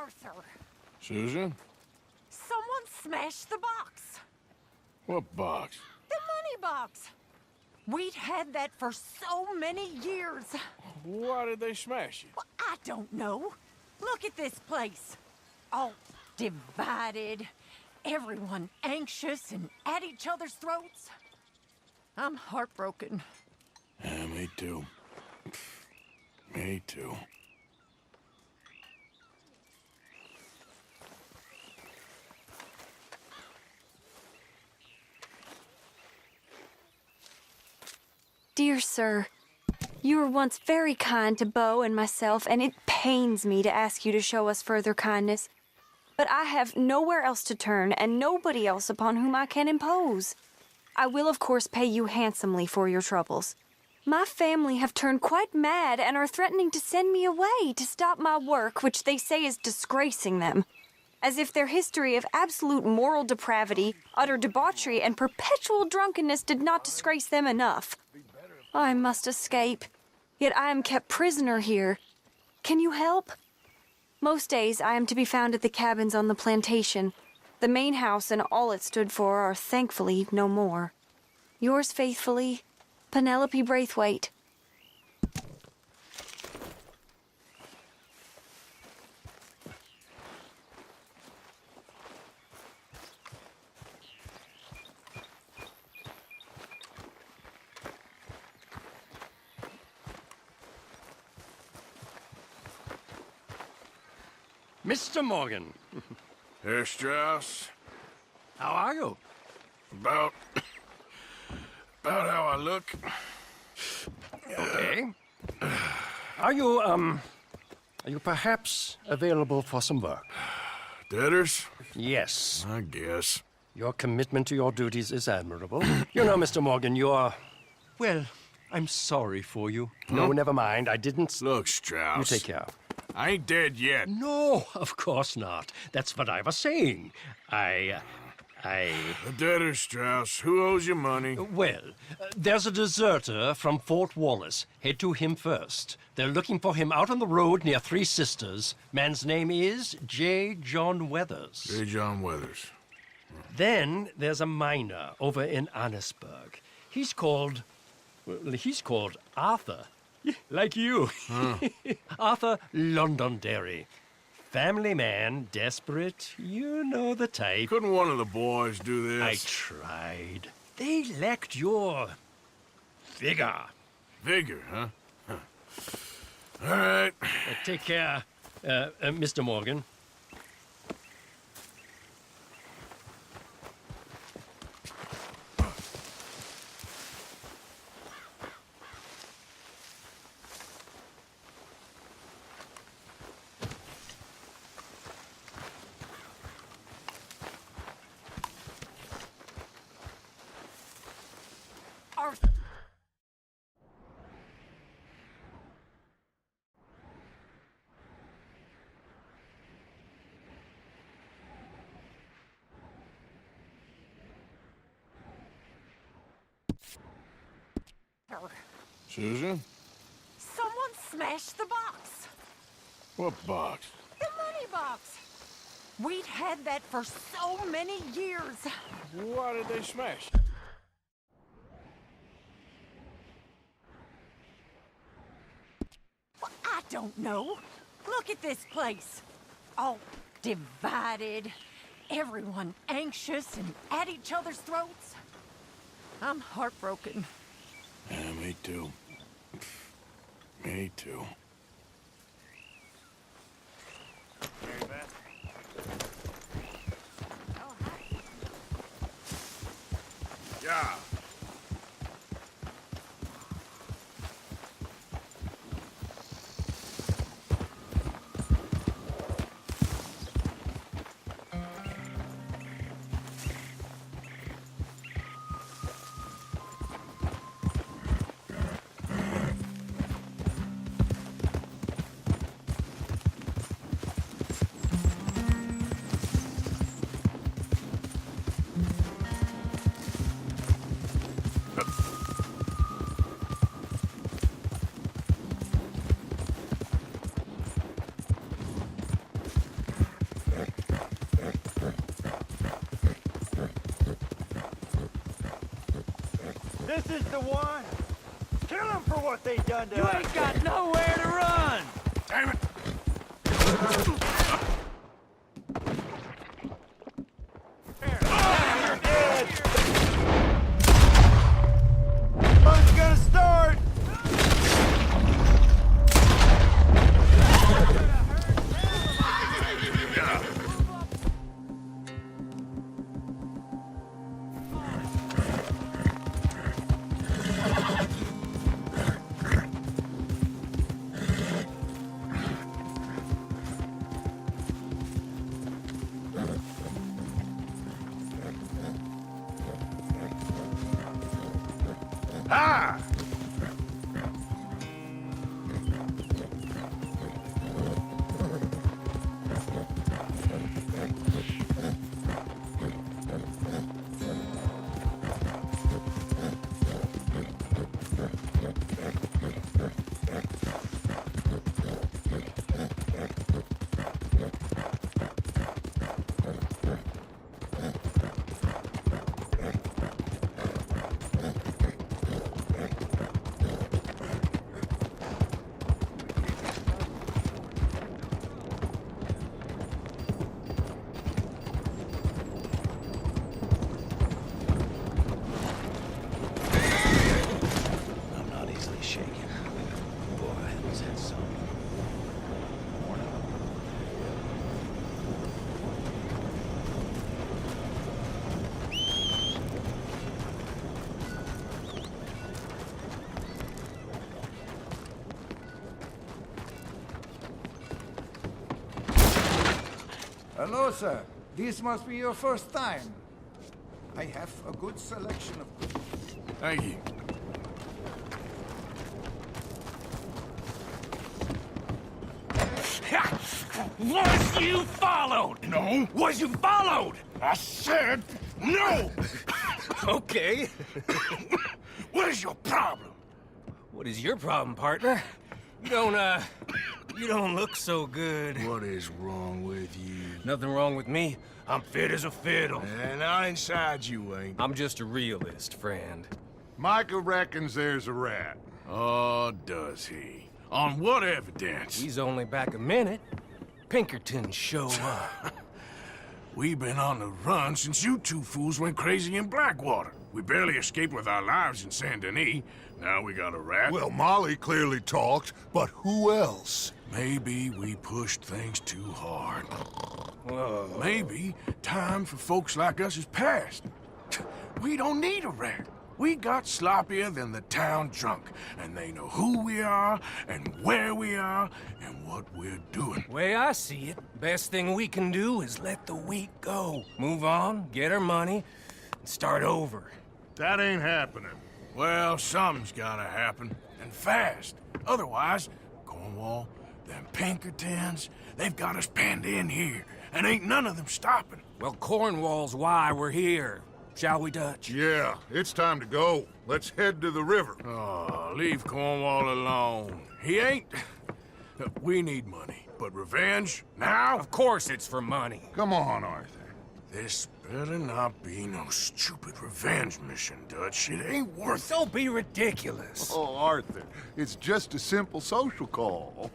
Arthur, Susan? someone smashed the box. What box? The money box. We'd had that for so many years. Why did they smash it? Well, I don't know. Look at this place. All divided. Everyone anxious and at each other's throats. I'm heartbroken. Yeah, me too. Me too. Dear sir, you were once very kind to Beau and myself, and it pains me to ask you to show us further kindness. But I have nowhere else to turn, and nobody else upon whom I can impose. I will, of course, pay you handsomely for your troubles. My family have turned quite mad and are threatening to send me away to stop my work, which they say is disgracing them. As if their history of absolute moral depravity, utter debauchery, and perpetual drunkenness did not disgrace them enough. I must escape, yet I am kept prisoner here. Can you help? Most days I am to be found at the cabins on the plantation. The main house and all it stood for are thankfully no more. Yours faithfully, Penelope Braithwaite. Mr. Morgan, Herr Strauss? how are you? About how I look? Okay. Are you perhaps available for some work? Debtors? Yes. I guess. Your commitment to your duties is admirable. You know, Mr. Morgan, you're... Well, I'm sorry for you. No, never mind. I didn't... Look, Strauss. You take care. I ain't dead yet. No, of course not. That's what I was saying. The debtors, Strauss. Who owes you money? Well, there's a deserter from Fort Wallace. Head to him first. They're looking for him out on the road near Three Sisters. Man's name is J. John Weathers. J. John Weathers. Then there's a miner over in Annesburg. He's called Arthur. Like you. Arthur Londonderry. Family man, desperate, you know the type. Couldn't one of the boys do I this? tried. They lacked your vigor. Vigor, huh? All right. Take care, Mr. Morgan. Arthur. Susan? Someone smashed the box. What box? The money box. We'd had that for so many years. Why did they smash it? Well, I don't know. Look at this place. All divided. Everyone anxious and at each other's throats. I'm heartbroken. Yeah, me too. Me too. Mary Beth? Oh, hi. Yeah. This is the one! Kill them for what they done to us! You ain't got nowhere to run! Damn it! You're dead! Fun's gonna start! Ah! I'm not easily shaken. Boy, was that something. Hello, sir. This must be your first time. I have a good selection of... Thank you. Was you followed? No. Was you followed? I said no! Okay. What is your problem? What is your problem, partner? You don't look so good. What is wrong with you? Nothing wrong with me. I'm fit as a fiddle. And not inside you ain't. I'm just a realist, friend. Micah reckons there's a rat. Oh, does he? On what evidence? He's only back a minute. Pinkerton show up. We've been on the run since you two fools went crazy in Blackwater. We barely escaped with our lives in Saint Denis. Now we got a rat. Well, Molly clearly talked, but who else? Maybe we pushed things too hard. Whoa. Maybe time for folks like us is past. We don't need a rat. We got sloppier than the town drunk, and they know who we are, and where we are, and what we're doing. Way I see it, best thing we can do is let the week go. Move on, get our money, and start over. That ain't happening. Well, something's gotta happen, and fast. Otherwise, Cornwall, them Pinkertons, they've got us penned in here, and ain't none of them stopping. Well, Cornwall's why we're here. Shall we, Dutch? Yeah, it's time to go. Let's head to the river. Oh, leave Cornwall alone. He ain't... We need money, but revenge, now? Of course it's for money. Come on, Arthur. This better not be no stupid revenge mission, Dutch. It ain't worth it. Don't be ridiculous. Oh, Arthur, it's just a simple social call.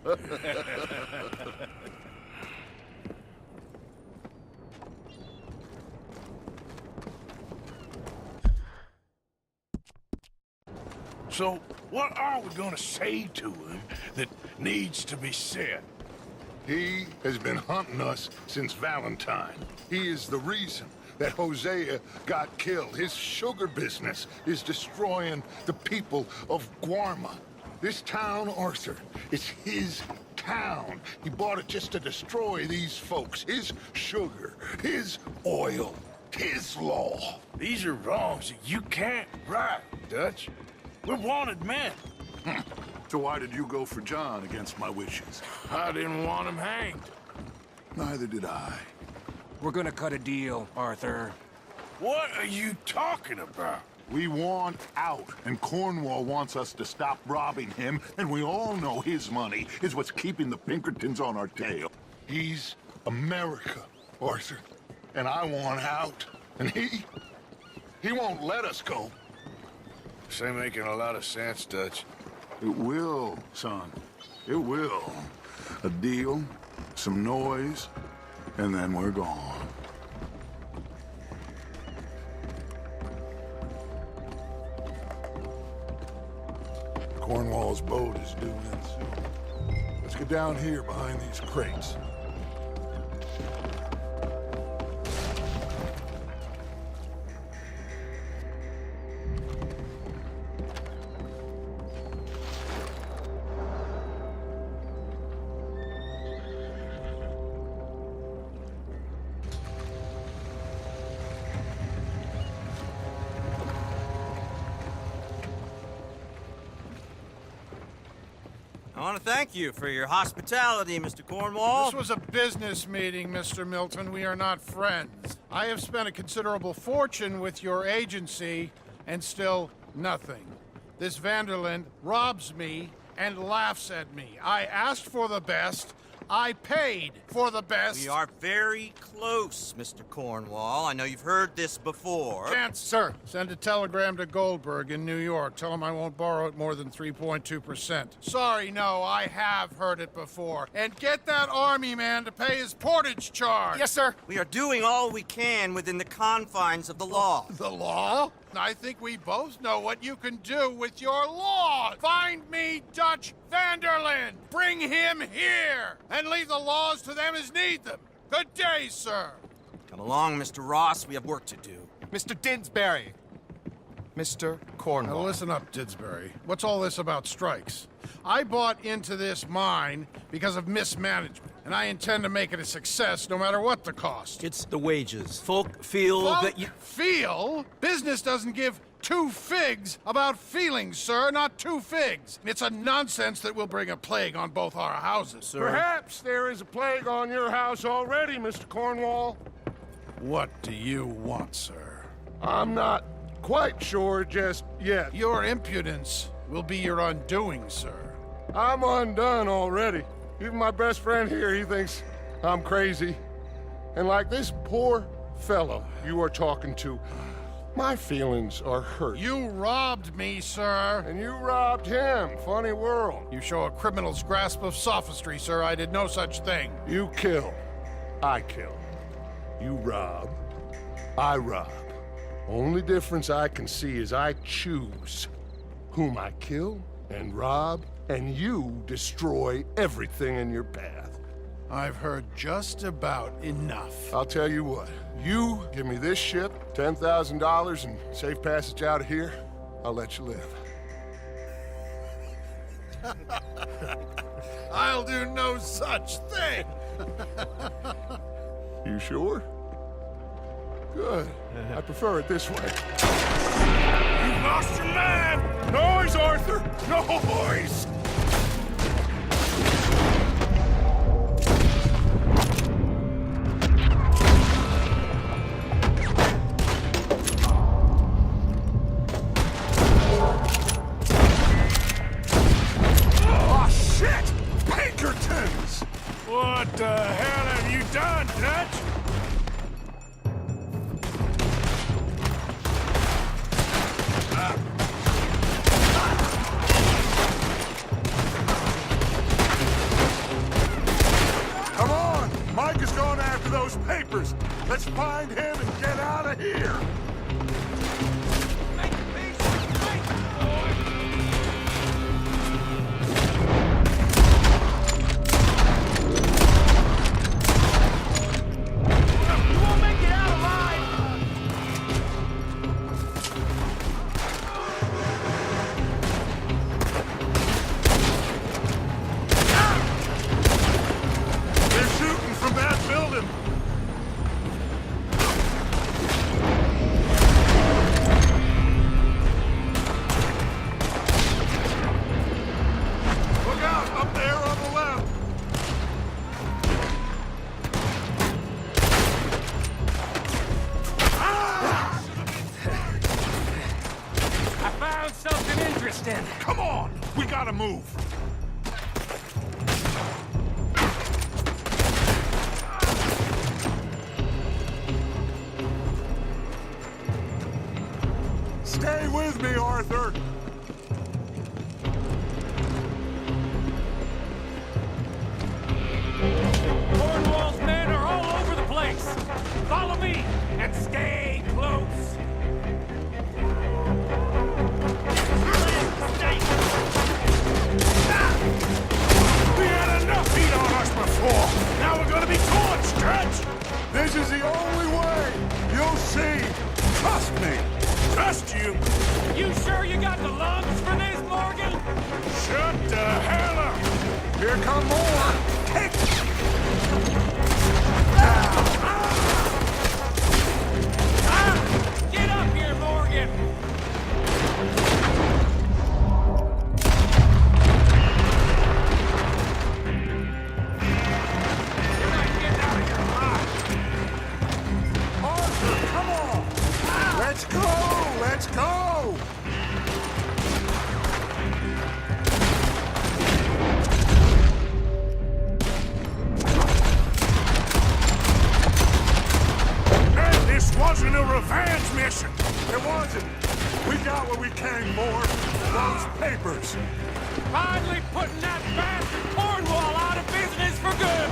So, what are we gonna say to him that needs to be said? He has been hunting us since Valentine. He is the reason that Hosea got killed. His sugar business is destroying the people of Guarma. This town, Arthur, is his town. He bought it just to destroy these folks. His sugar, his oil, his law. These are wrongs that you can't right, Dutch. We're wanted men. So why did you go for John against my wishes? I didn't want him hanged. Neither did I. We're gonna cut a deal, Arthur. What are you talking about? We want out, and Cornwall wants us to stop robbing him, and we all know his money is what's keeping the Pinkertons on our tail. He's America, Arthur, and I want out. And he won't let us go. This ain't making a lot of sense, Dutch. It will, son. It will. A deal, some noise, and then we're gone. Cornwall's boat is due in soon. Let's get down here behind these crates. I want to thank you for your hospitality, Mr. Cornwall. This was a business meeting, Mr. Milton. We are not friends. I have spent a considerable fortune with your agency, and still nothing. This Vanderland robs me and laughs at me. I asked for the best. I paid for the best. We are very close, Mr. Cornwall. I know you've heard this before. Chance, sir, send a telegram to Goldberg in New York. Tell him I won't borrow it more than 3.2%. Sorry, no, I have heard it before. And get that army man to pay his portage charge. Yes, sir. We are doing all we can within the confines of the law. The law? I think we both know what you can do with your law. Find me Dutch Vanderland. Bring him here. And leave the laws to them as need them. Good day, sir. Come along, Mr. Ross. We have work to do. Mr. Didsbury. Mr. Cornwall. Now listen up, Didsbury. What's all this about strikes? I bought into this mine because of mismanagement, and I intend to make it a success no matter what the cost. It's the wages. Folk feel that you... Feel? Business doesn't give two figs about feelings, sir, not two figs. It's a nonsense that will bring a plague on both our houses, sir. Perhaps there is a plague on your house already, Mr. Cornwall. What do you want, sir? I'm not quite sure just yet. Your impudence will be your undoing, sir. I'm undone already. Even my best friend here, he thinks I'm crazy. And like this poor fellow you are talking to, my feelings are hurt. You robbed me, sir. And you robbed him. Funny world. You show a criminal's grasp of sophistry, sir. I did no such thing. You kill. I kill. You rob. I rob. Only difference I can see is I choose whom I kill and rob, and you destroy everything in your path. I've heard just about enough. I'll tell you what. You give me this ship, $10,000, and safe passage out of here, I'll let you live. I'll do no such thing. You sure? Good. I prefer it this way. You lost your mind! Noise, Arthur! Noise! Oh, shit! Pinkertons! What the hell have you done, Dutch? Come on! Mike is going after those papers. Let's find him and get out of here. You won't make it out alive! They're shooting from that building. Look out, up there on the left. I found something interesting. Come on, we gotta move. Stay with me, Arthur. Arthur! Cornwall's men are all over the place. Follow me and stay close. We had enough heat on us before. Now we're gonna be torched, Stretch. This is the only way! You'll see! Trust me! Trust you. You sure you got the lungs for this, Morgan? Shut the hell up. Here come more! Take Get up here, Morgan! You're not getting out of here alive. Arthur, come on! Let's go! Let's go! And this wasn't a revenge mission. It wasn't! We got what we came for! Those papers! Finally putting that bastard Cornwall out of business for good!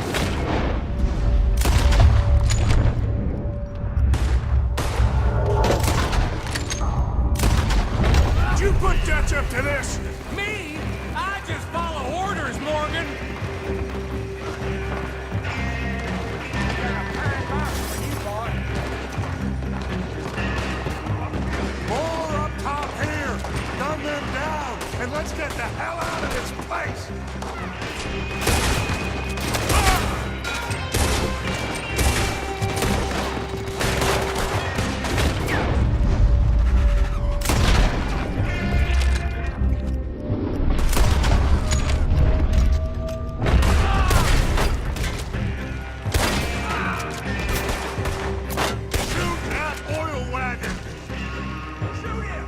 Did you put Dutch up to this? Me? I just follow orders, Morgan! More up top here! Gun them down! And let's get the hell out of this place! Shoot that oil wagon! Shoot him!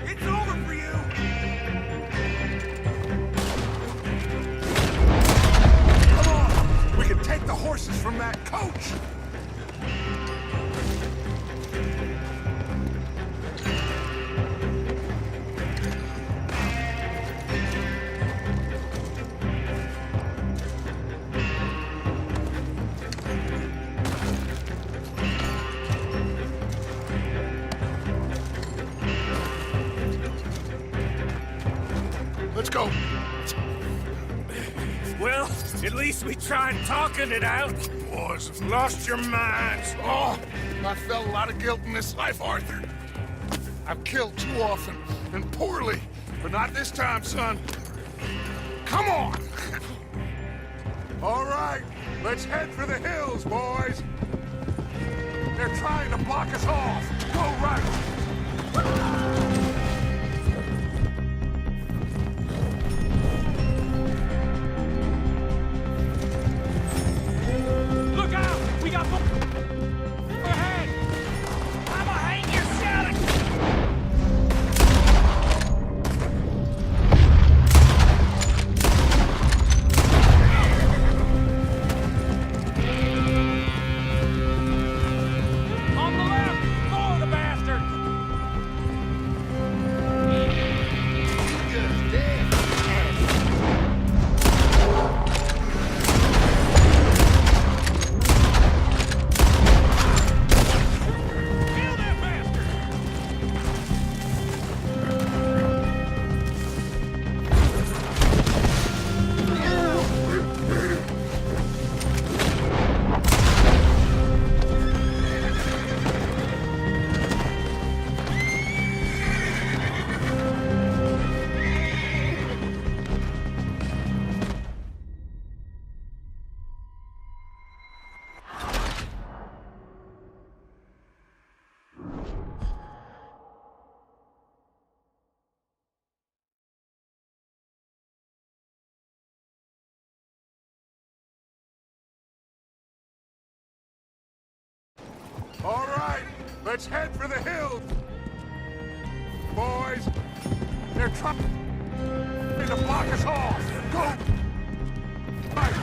It's over for you! Come on! We can take the horses from that coach! Let's go! Well, at least we tried talking it out. Boys have lost your minds. Oh, I felt a lot of guilt in this life, Arthur. I've killed too often, and poorly, but not this time, son. Come on! All right, let's head for the hills, boys. They're trying to block us off. Go right. Look out! We got more ahead! I'ma hang your shouting! On the left! For the bastard! Kill that bastard! All right, let's head for the hills. Boys, they're trying to block us off. Go! Right.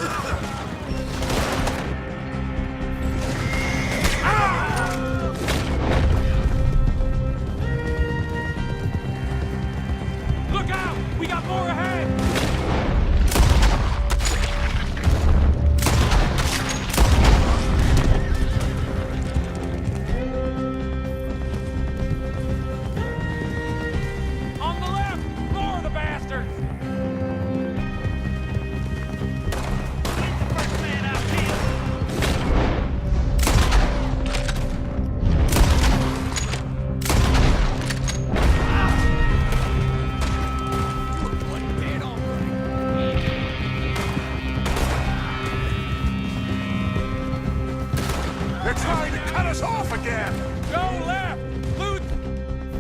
again! Go left! Loot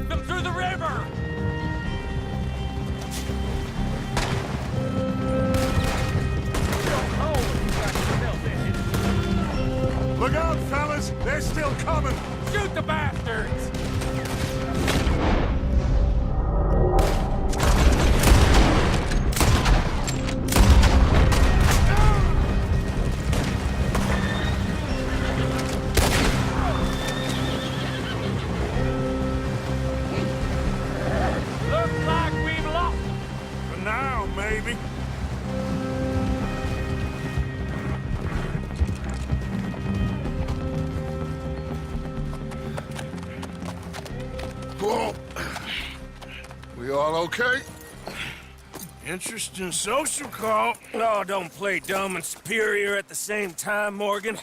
them through the river! Look out, fellas! They're still coming! Shoot the bastards! Looks like we've lost. For now, maybe. Whoa. We all okay? Interesting social call. Oh, don't play dumb and superior at the same time, Morgan.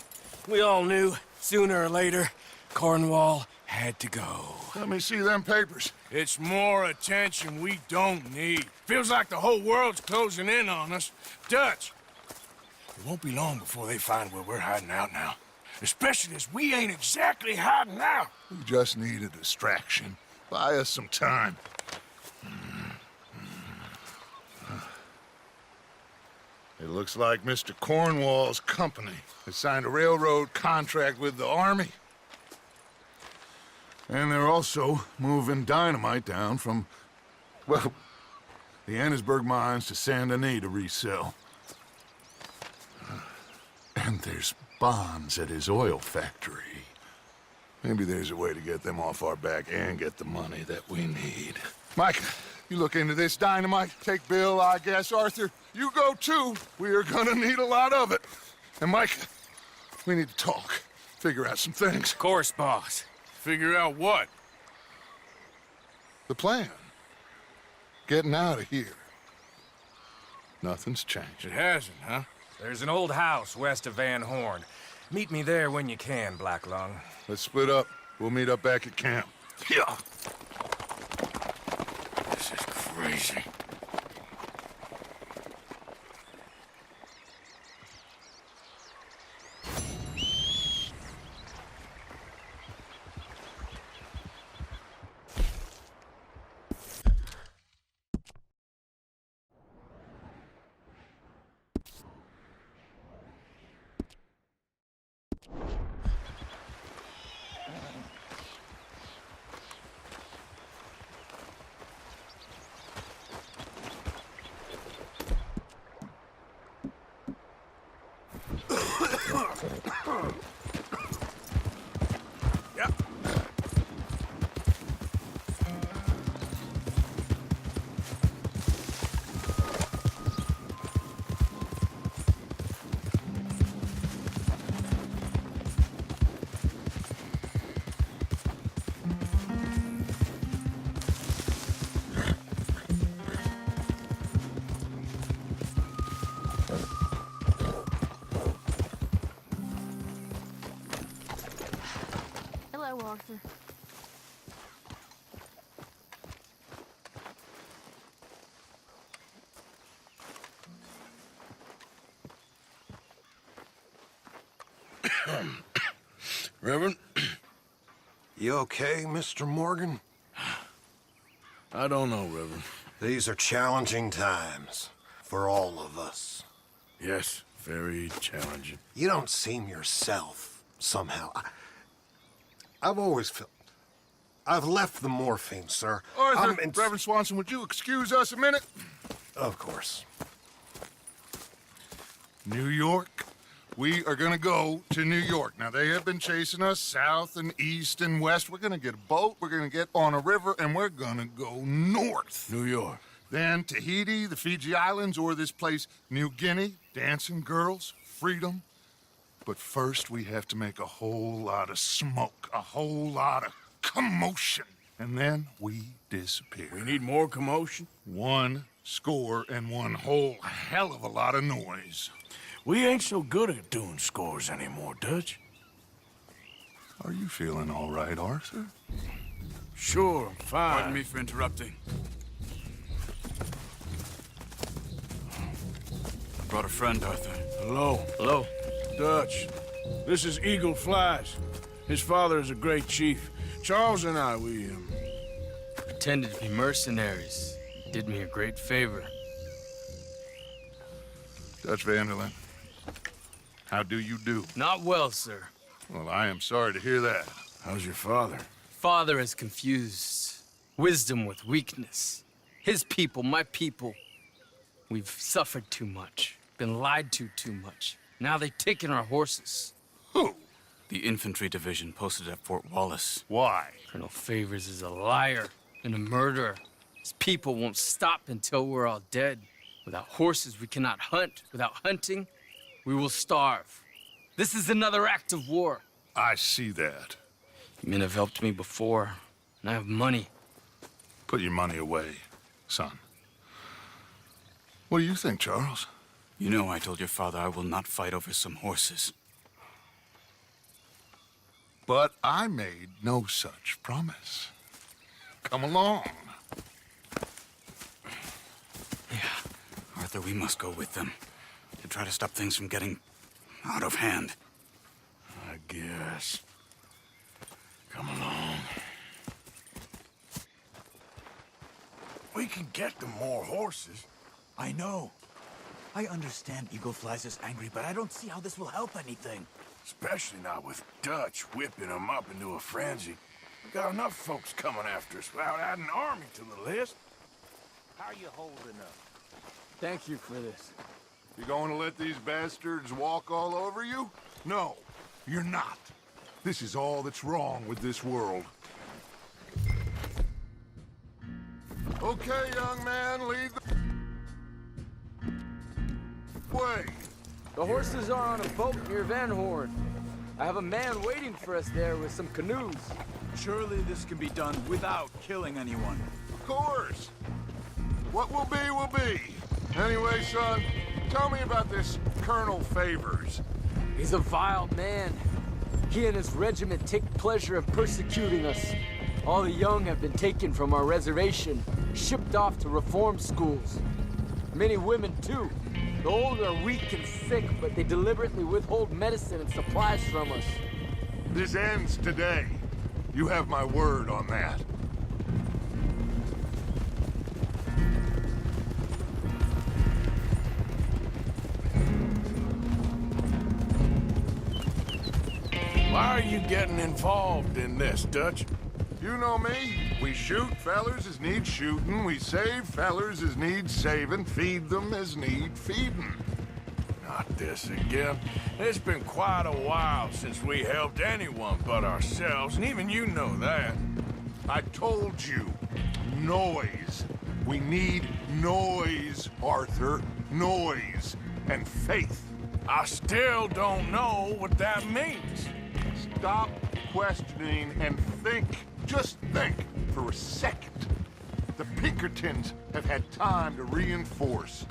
We all knew, sooner or later, Cornwall had to go. Let me see them papers. It's more attention we don't need. Feels like the whole world's closing in on us. Dutch, it won't be long before they find where we're hiding out now. Especially as we ain't exactly hiding out. We just need a distraction. Buy us some time. It looks like Mr. Cornwall's company has signed a railroad contract with the Army. And they're also moving dynamite down from, well, the Annesburg mines to Saint Denis to resell. And there's bonds at his oil factory. Maybe there's a way to get them off our back and get the money that we need. Mike, you look into this dynamite. Take Bill, I guess. Arthur, you go too. We are gonna need a lot of it. And Mike, we need to talk. Figure out some things. Of course, boss. Figure out what? The plan. Getting out of here. Nothing's changed. It hasn't, huh? There's an old house west of Van Horn. Meet me there when you can, Black Lung. Let's split up. We'll meet up back at camp. Yeah. This is crazy. Hello, Arthur. Reverend? You okay, Mr. Morgan? I don't know, Reverend. These are challenging times for all of us. Yes, very challenging. You don't seem yourself, somehow. I've always felt... I've left the morphine, sir. Arthur, Reverend Swanson, would you excuse us a minute? Of course. New York. We are gonna go to New York. Now, they have been chasing us south and east and west. We're gonna get a boat, we're gonna get on a river, and we're gonna go north. New York. Then Tahiti, the Fiji Islands, or this place, New Guinea, dancing girls, freedom. But first, we have to make a whole lot of smoke, a whole lot of commotion. And then we disappear. We need more commotion? 1 score and one whole hell of a lot of noise. We ain't so good at doing scores anymore, Dutch. Are you feeling all right, Arthur? Sure, I'm fine. Pardon me for interrupting. I brought a friend, Arthur. Hello. Hello. Dutch, this is Eagle Flies. His father is a great chief. Charles and I, we pretended to be mercenaries. Did me a great favor. Dutch van der Linde, how do you do? Not well, sir. Well, I am sorry to hear that. How's your father? Father has confused wisdom with weakness. His people, my people. We've suffered too much. Been lied to too much. Now they've taken our horses. Who? The infantry division posted at Fort Wallace. Why? Colonel Favors is a liar and a murderer. His people won't stop until we're all dead. Without horses, we cannot hunt. Without hunting, we will starve. This is another act of war. I see that. You men have helped me before, and I have money. Put your money away, son. What do you think, Charles? You know I told your father I will not fight over some horses. But I made no such promise. Come along. Yeah, Arthur, we must go with them to try to stop things from getting out of hand. I guess. Come along. We can get them more horses. I know. I understand Eagle Flies is angry, but I don't see how this will help anything. Especially not with Dutch whipping them up into a frenzy. We got enough folks coming after us without adding an army to the list. How you holding up? Thank you for this. You going to let these bastards walk all over you? No, you're not. This is all that's wrong with this world. Okay, young man, lead the way. The horses are on a boat near Van Horn. I have a man waiting for us there with some canoes. Surely this can be done without killing anyone. Of course. What will be, will be. Anyway, son, tell me about this Colonel Favors. He's a vile man. He and his regiment take pleasure in persecuting us. All the young have been taken from our reservation, shipped off to reform schools. Many women, too. The old are weak and sick, but they deliberately withhold medicine and supplies from us. This ends today. You have my word on that. Why are you getting involved in this, Dutch? You know me. We shoot fellers as need shooting. We save fellers as need saving. Feed them as need feeding. Not this again. It's been quite a while since we helped anyone but ourselves, and even you know that. I told you. Noise. We need noise, Arthur. Noise. And faith. I still don't know what that means. Stop questioning and think. Just think for a second. The Pinkertons have had time to reinforce.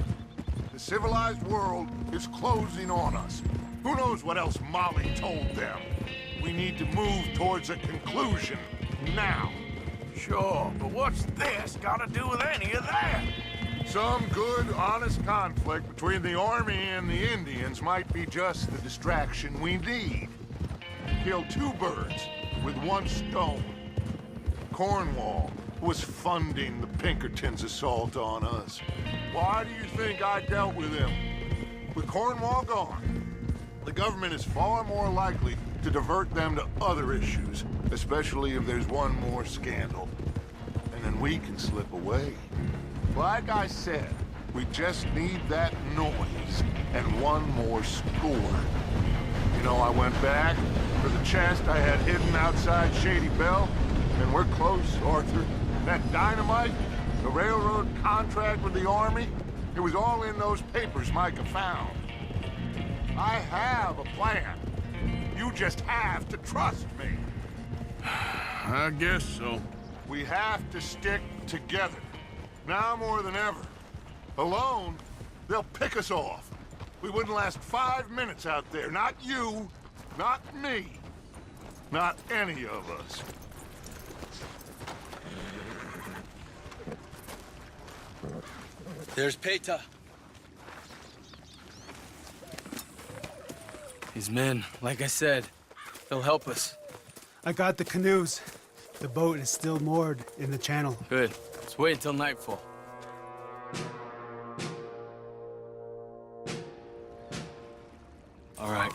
The civilized world is closing on us. Who knows what else Molly told them? We need to move towards a conclusion now. Sure, but what's this got to do with any of that? Some good, honest conflict between the army and the Indians might be just the distraction we need. Kill two birds with one stone. Cornwall was funding the Pinkertons' assault on us. Why do you think I dealt with him? With Cornwall gone, the government is far more likely to divert them to other issues, especially if there's one more scandal. And then we can slip away. Like I said, we just need that noise and one more score. You know, I went back for the chest I had hidden outside Shady Belle, and we're close, Arthur. That dynamite, the railroad contract with the army, it was all in those papers Micah found. I have a plan. You just have to trust me. I guess so. We have to stick together. Now more than ever. Alone, they'll pick us off. We wouldn't last 5 minutes out there. Not you, not me, not any of us. There's Peta. These men, like I said, they'll help us. I got the canoes. The boat is still moored in the channel. Good. Let's wait until nightfall. All right.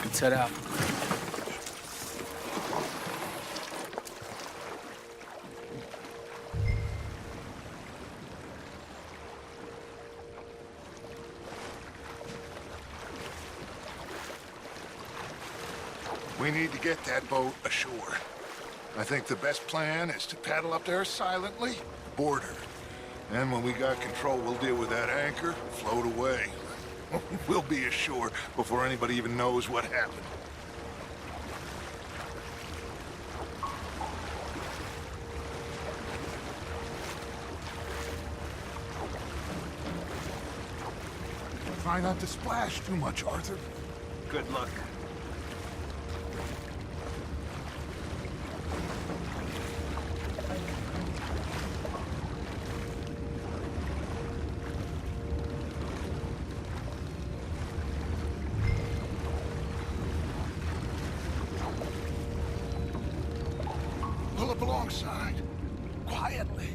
Let's head out. We need to get that boat ashore. I think the best plan is to paddle up there silently, board her. Then when we got control, we'll deal with that anchor, float away. We'll be ashore before anybody even knows what happened. Try not to splash too much, Arthur. Good luck. Pull up alongside. Quietly.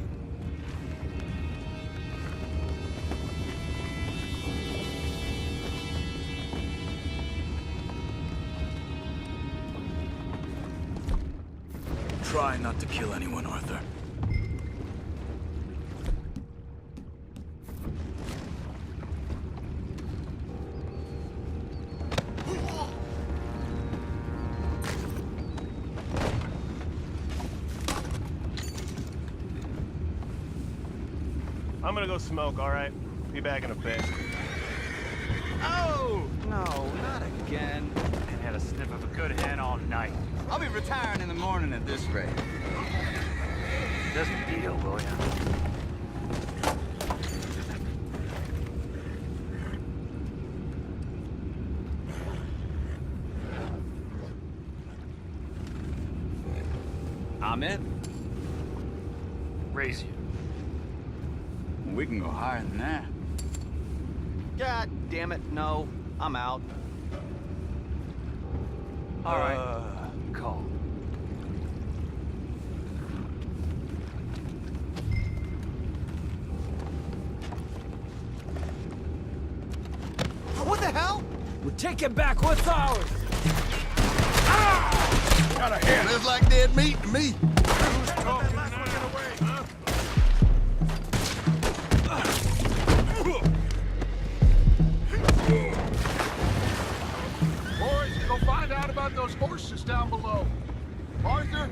Try not to kill anyone, Arthur. I'm gonna go smoke, all right? Be back in a bit. Oh! No, not again. Ain't had a sniff of a good hen all night. I'll be retiring in the morning at this rate. Just a deal, will ya? I'm in. Raise you. We can go higher than that. God damn it, no. I'm out. All right. Call. What the hell? We're taking back what's ours. Got a hand. It's like dead meat to me. Who's talking now? Get away, huh? Boys, go find out about those horses down below. Arthur,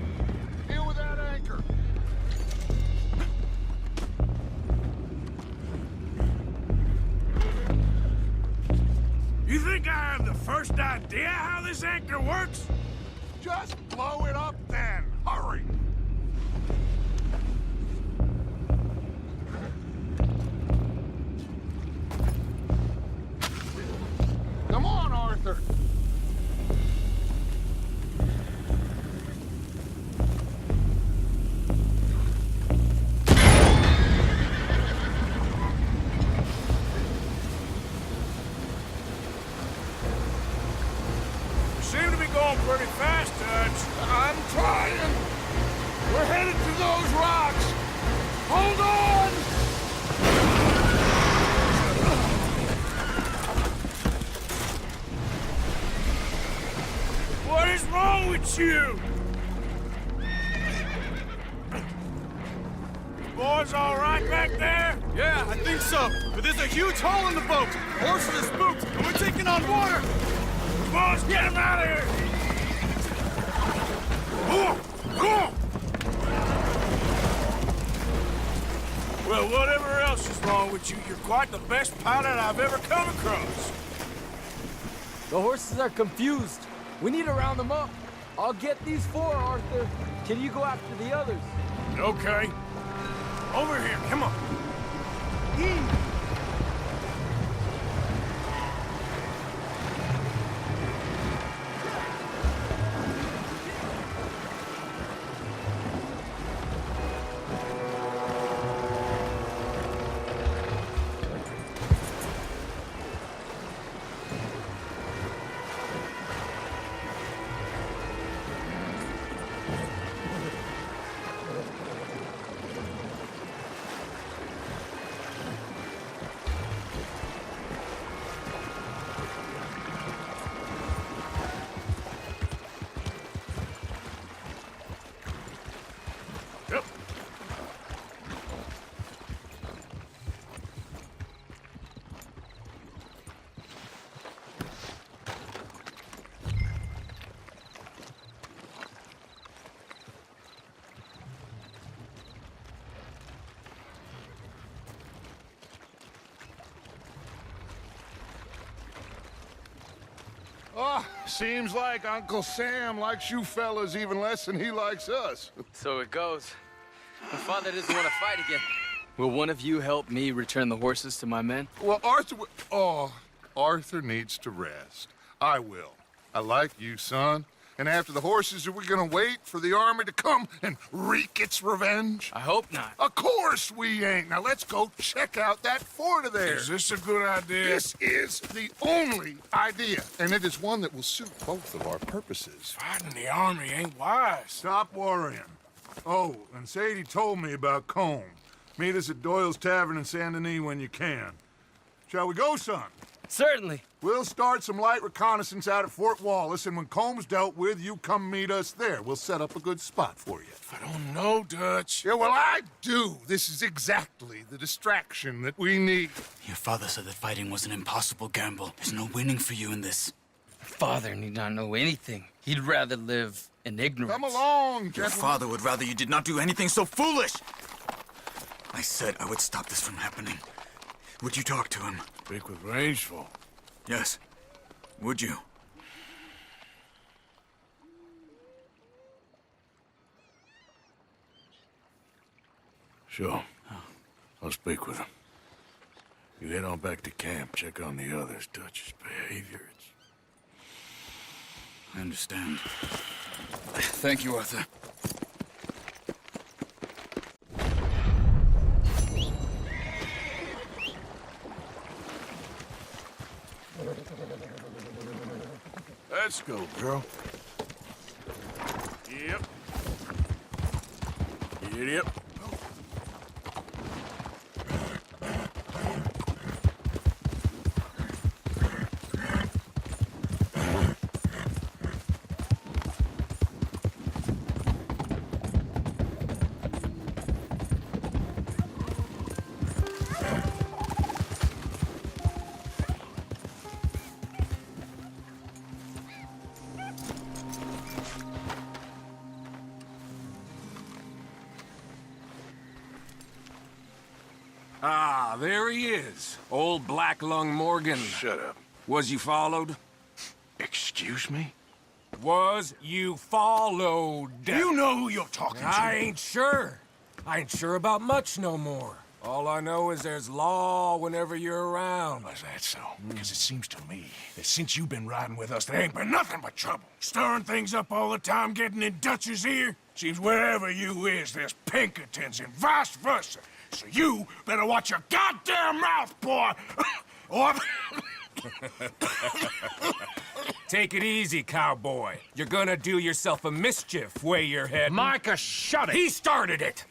deal with that anchor. You think I have the first idea how this anchor works? Just blow it up then. Hurry. Come on, Arthur. You seem to be going pretty fast, Dutch. I'm trying. We're headed to those rocks. Hold on! What is wrong with you? Boys all right back there? Yeah, I think so. But there's a huge hole in the boat. Horses are spooked, and we're taking on water. Boys, get him out of here! Well, whatever else is wrong with you, you're quite the best pilot I've ever come across. The horses are confused. We need to round them up. I'll get these four, Arthur. Can you go after the others? Okay. Over here, come on. Oh, seems like Uncle Sam likes you fellas even less than he likes us. So it goes. My father doesn't want to fight again. Will one of you help me return the horses to my men? Well, Arthur needs to rest. I will. I like you, son. And after the horses, are we gonna wait for the army to come and wreak its revenge? I hope not. Of course we ain't. Now let's go check out that fort of theirs. Is this a good idea? This is the only idea, and it is one that will suit both of our purposes. Fighting the army ain't wise. Stop worrying. Oh, and Sadie told me about Combe. Meet us at Doyle's Tavern in Saint Denis when you can. Shall we go, son? Certainly. We'll start some light reconnaissance out at Fort Wallace, and when Combs dealt with, you come meet us there. We'll set up a good spot for you. I don't know, Dutch. Yeah, well, I do. This is exactly the distraction that we need. Your father said that fighting was an impossible gamble. There's no winning for you in this. Father need not know anything. He'd rather live in ignorance. Come along, Your gentlemen. father would rather you did not do anything so foolish. I said I would stop this from happening. Would you talk to him? Speak with Rangeful. Yes. Would you? Sure. I'll speak with him. You head on back to camp, check on the others. Dutch's behavior, I understand. Thank you, Arthur. Let's go, girl. Yep. Yep. Ah, there he is. Old Black Lung Morgan. Shut up. Was you followed? Excuse me? Was you followed? You know who you're talking to. I ain't sure. I ain't sure about much no more. All I know is there's law whenever you're around. Is that so? Because it seems to me that since you've been riding with us, there ain't been nothing but trouble. Stirring things up all the time, getting in Dutch's ear. Seems wherever you is, there's Pinkertons and vice versa. So you better watch your goddamn mouth, boy! Or... Take it easy, cowboy. You're gonna do yourself a mischief way you're heading. Micah, shut it! He started it!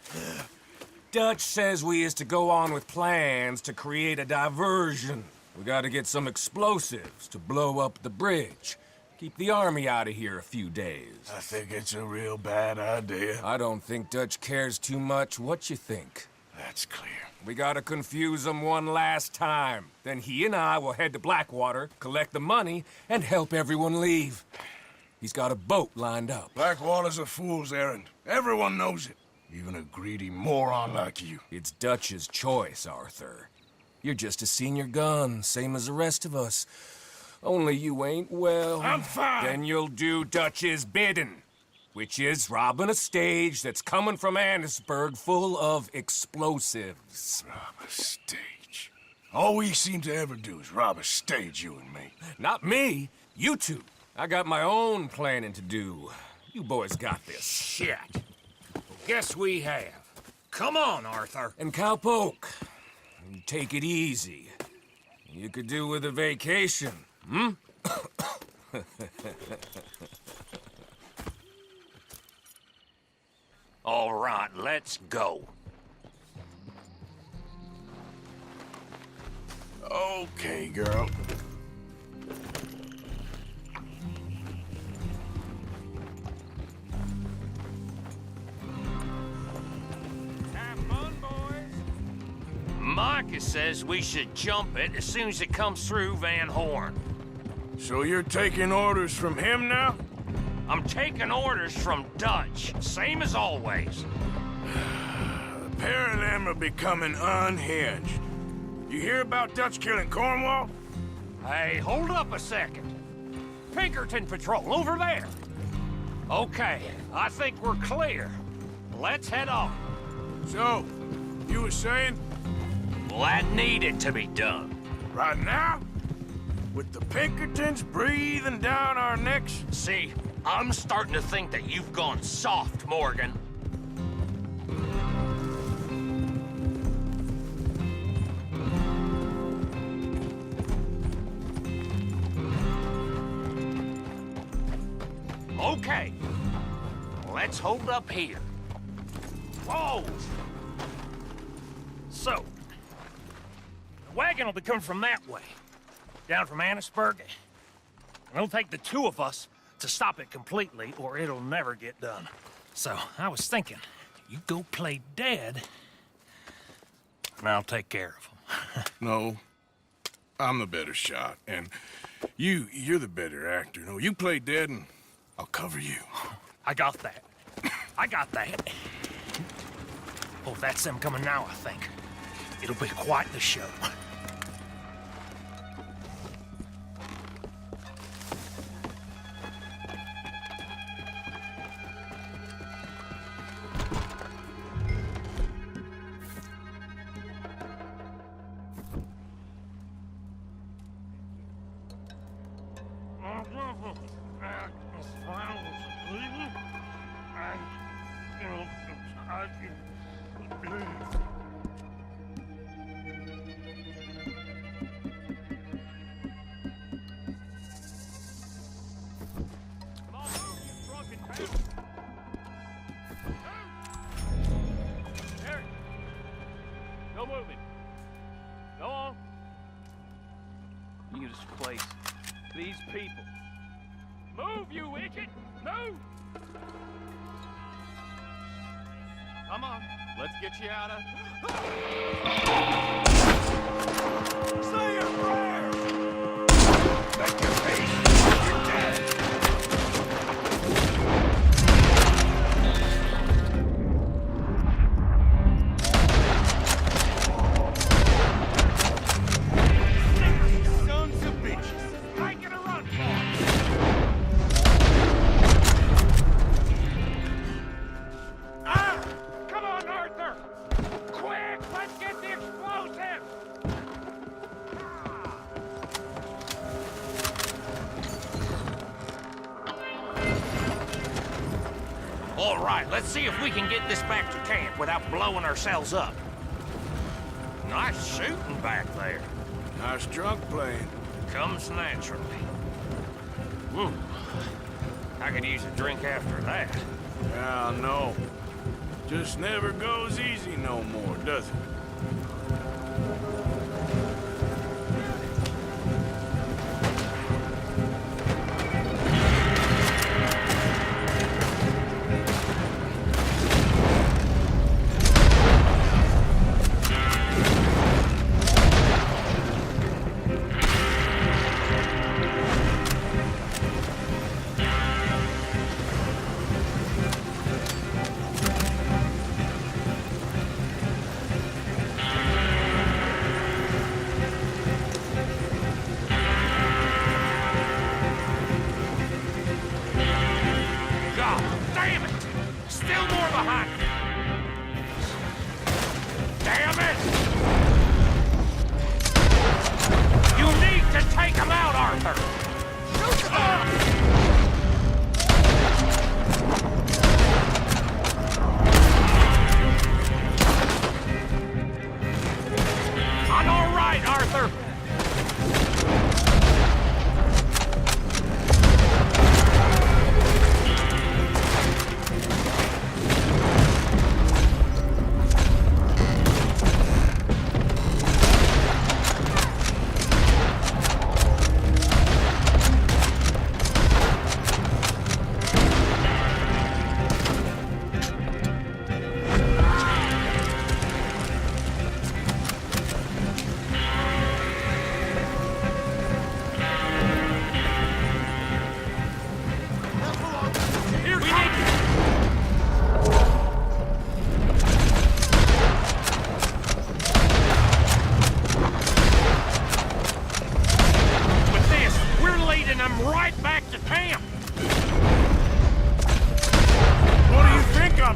Dutch says we is to go on with plans to create a diversion. We gotta get some explosives to blow up the bridge. Keep the army out of here a few days. I think it's a real bad idea. I don't think Dutch cares too much what you think. That's clear. We gotta confuse him one last time. Then he and I will head to Blackwater, collect the money, and help everyone leave. He's got a boat lined up. Blackwater's a fool's errand. Everyone knows it. Even a greedy moron like you. It's Dutch's choice, Arthur. You're just a senior gun, same as the rest of us. Only you ain't well. I'm fine. Then you'll do Dutch's bidding, which is robbing a stage that's coming from Annesburg full of explosives. Rob a stage. All we seem to ever do is rob a stage, you and me. Not me, you two. I got my own planning to do. You boys got this. Shit. Guess we have. Come on, Arthur. And Cowpoke, take it easy. You could do with a vacation, hmm? All right, let's go. Okay, girl. Micah says we should jump it as soon as it comes through Van Horn. So you're taking orders from him now? I'm taking orders from Dutch, same as always. The pair of them are becoming unhinged. You hear about Dutch killing Cornwall? Hey, hold up a second. Pinkerton Patrol, over there. Okay, I think we're clear. Let's head on. So, you were saying? Well, that needed to be done. Right now? With the Pinkertons breathing down our necks? See, I'm starting to think that you've gone soft, Morgan. Okay, let's hold up here. Whoa! So, the wagon will be coming from that way, down from Annisburg. And it'll take the two of us to stop it completely, or it'll never get done. So, I was thinking, you go play dead, and I'll take care of him. No, I'm the better shot, and you're the better actor. No, you play dead, and I'll cover you. I got that. I got that. Oh, that's them coming now, I think. It'll be quite the show. No moving. Go on. You this place. These people. Move, you idiot! Move! Come on. Let's get you out of... Say your prayers! Make your peace. You're dead. Sons of bitches. Make it a run for it. Come on, Arthur! Quick, let's get the explosives! All right, let's see if we can get this back to camp without blowing ourselves up. Nice shooting back there. Nice drunk playing. Comes naturally. I could use a drink after that. Yeah, no. Just never goes easy no more, does it?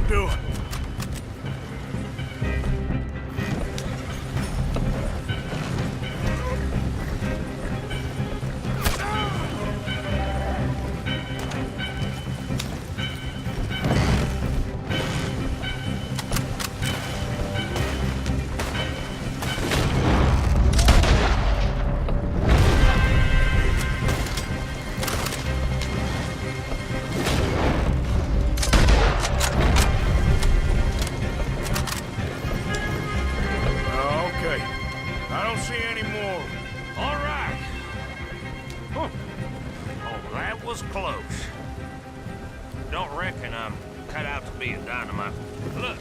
do it. Okay. I don't see any more. All right. Huh. Oh, that was close. Don't reckon I'm cut out to be a dynamite. Look,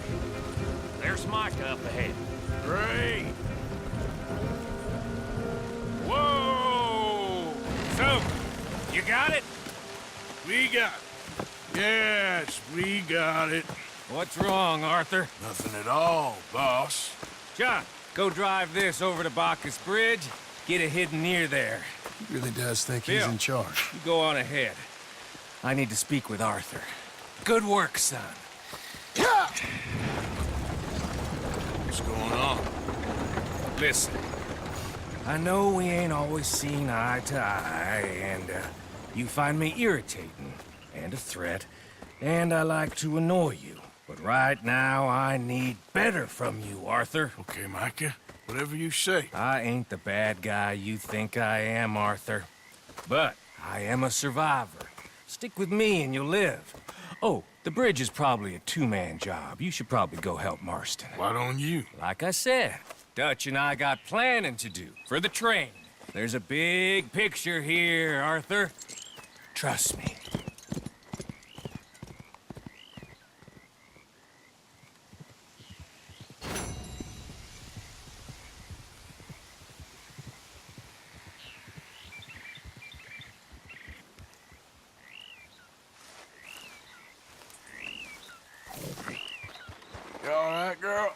there's Micah up ahead. Great. Whoa! So, you got it? We got it. Yes, we got it. What's wrong, Arthur? Nothing at all, boss. John, go drive this over to Bacchus Bridge. Get it hidden near there. He really does think Bill, he's in charge. You go on ahead. I need to speak with Arthur. Good work, son. What's going on? Listen, I know we ain't always seen eye to eye, and you find me irritating and a threat, and I like to annoy you. But right now, I need better from you, Arthur. Okay, Micah. Whatever you say. I ain't the bad guy you think I am, Arthur. But I am a survivor. Stick with me and you'll live. Oh, the bridge is probably a two-man job. You should probably go help Marston. Why don't you? Like I said, Dutch and I got planning to do for the train. There's a big picture here, Arthur. Trust me. You all right, girl?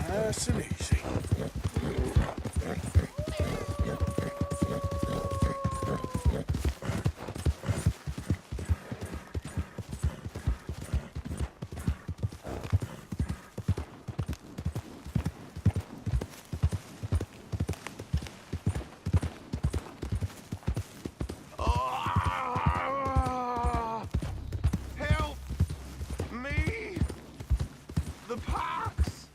Nice and easy. Help me! The pox!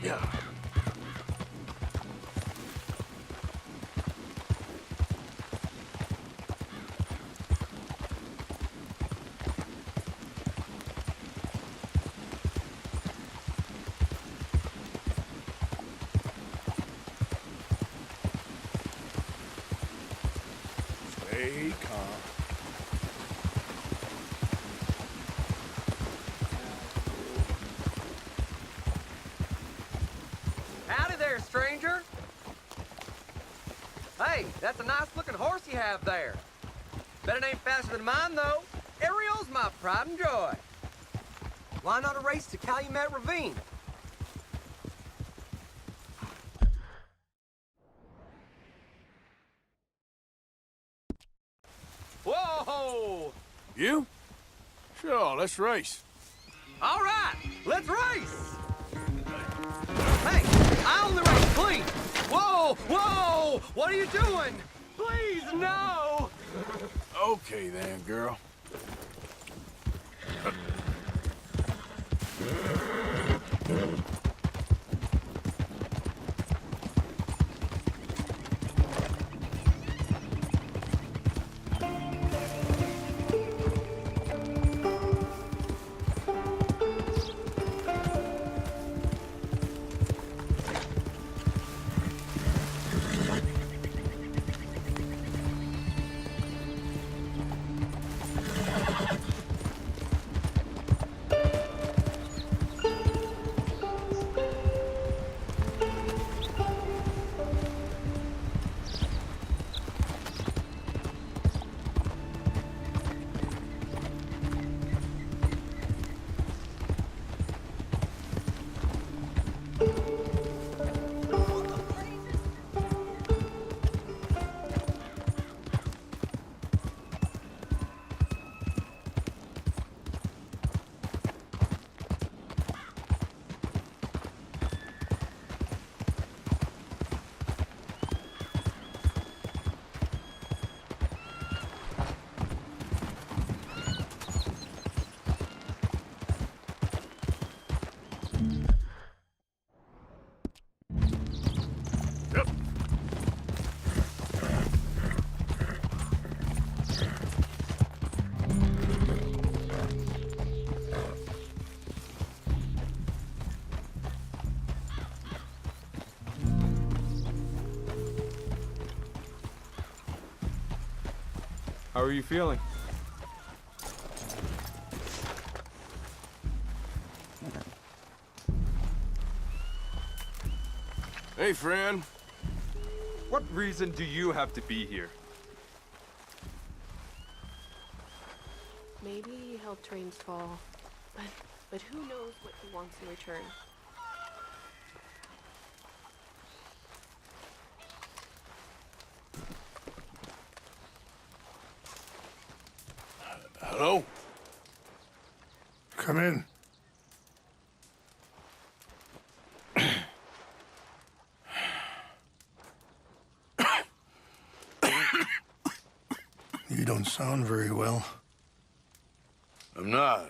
Yeah. Stay calm. Howdy there, stranger. Hey, that's a nice-looking horse you have there. Bet it ain't faster than mine, though. Ariel's my pride and joy. Why not a race to Calumet Ravine? Whoa! You? Sure, let's race. All right, let's race! Hey, I only race clean! Whoa! Whoa! What are you doing? Please, no! Okay then, girl. How are you feeling? Hey, friend. What reason do you have to be here? Maybe he helped trains fall, but who knows what he wants in return. Hello? Come in. You don't sound very well. I'm not.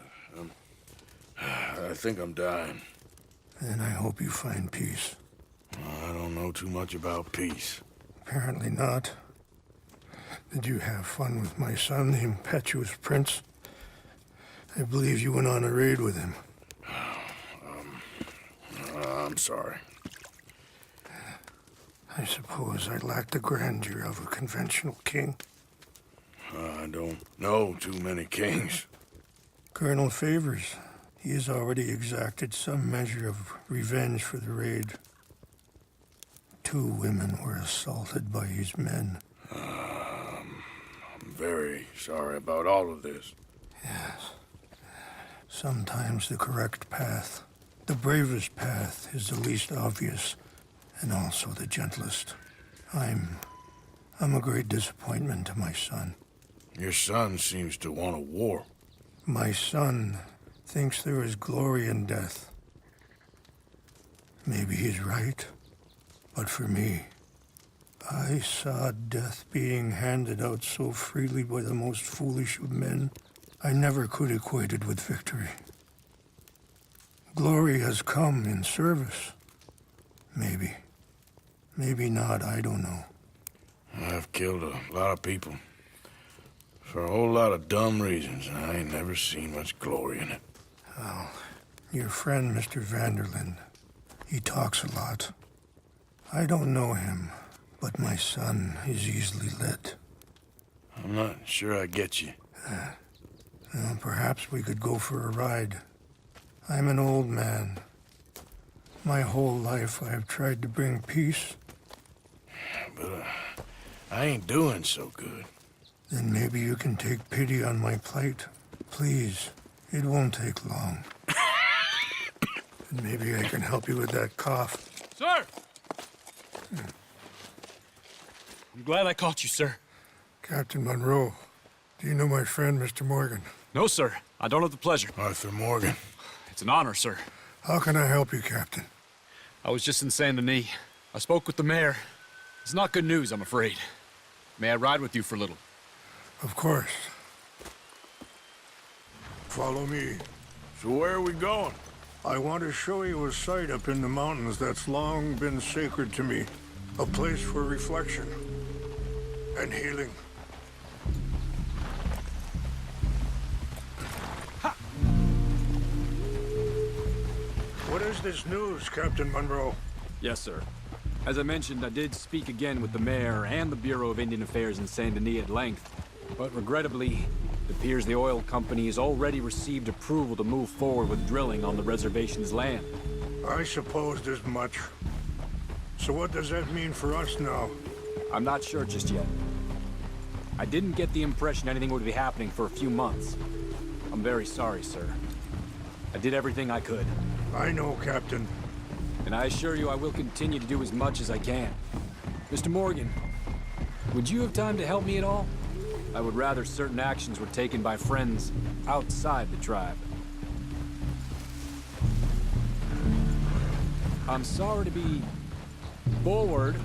I think I'm dying. Then I hope you find peace. I don't know too much about peace. Apparently not. Did you have fun with my son, the impetuous prince? I believe you went on a raid with him. I'm sorry. I suppose I lack the grandeur of a conventional king. I don't know too many kings. Colonel Favors, he has already exacted some measure of revenge for the raid. 2 women were assaulted by his men. I'm very sorry about all of this. Yes. Sometimes the correct path, the bravest path, is the least obvious and also the gentlest. I'm a great disappointment to my son. Your son seems to want a war. My son thinks there is glory in death. Maybe he's right, but for me, I saw death being handed out so freely by the most foolish of men, I never could equate it with victory. Glory has come in service, Maybe. Maybe not, I don't know. I've killed a lot of people. For a whole lot of dumb reasons, and I ain't never seen much glory in it. Well, your friend, Mr. Vanderlyn, he talks a lot. I don't know him, but my son is easily led. I'm not sure I get you. Well, perhaps we could go for a ride. I'm an old man. My whole life I have tried to bring peace. But I ain't doing so good. Then maybe you can take pity on my plight. Please, it won't take long. And maybe I can help you with that cough. Sir! I'm glad I caught you, sir. Captain Monroe, do you know my friend, Mr. Morgan? No, sir. I don't have the pleasure. Arthur Morgan. It's an honor, sir. How can I help you, Captain? I was just in Saint Denis. I spoke with the mayor. It's not good news, I'm afraid. May I ride with you for a little? Of course. Follow me. So where are we going? I want to show you a site up in the mountains that's long been sacred to me. A place for reflection and healing. Ha! What is this news, Captain Monroe? Yes, sir. As I mentioned, I did speak again with the mayor and the Bureau of Indian Affairs in Saint Denis at length. But regrettably, it appears the oil company has already received approval to move forward with drilling on the reservation's land. I supposed as much. So what does that mean for us now? I'm not sure just yet. I didn't get the impression anything would be happening for a few months. I'm very sorry, sir. I did everything I could. I know, Captain. And I assure you I will continue to do as much as I can. Mr. Morgan, would you have time to help me at all? I would rather certain actions were taken by friends outside the tribe. I'm sorry to be forward,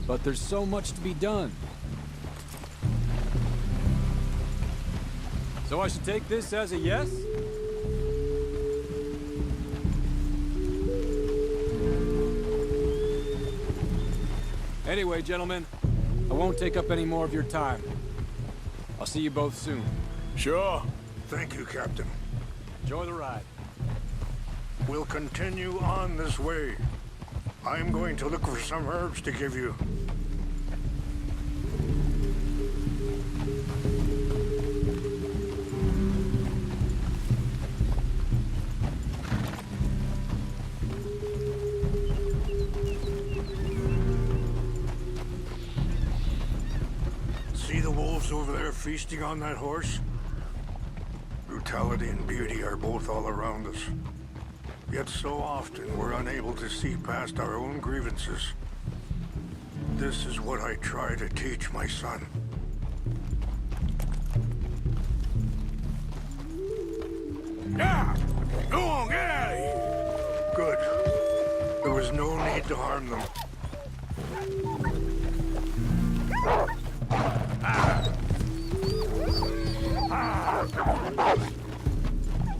but there's so much to be done. So I should take this as a yes? Anyway, gentlemen, I won't take up any more of your time. I'll see you both soon. Sure. Thank you, Captain. Enjoy the ride. We'll continue on this way. I'm going to look for some herbs to give you. See the wolves over there feasting on that horse? Brutality and beauty are both all around us. Yet so often we're unable to see past our own grievances. This is what I try to teach my son. Yeah! Go on, get out of here! Good. There was no need to harm them.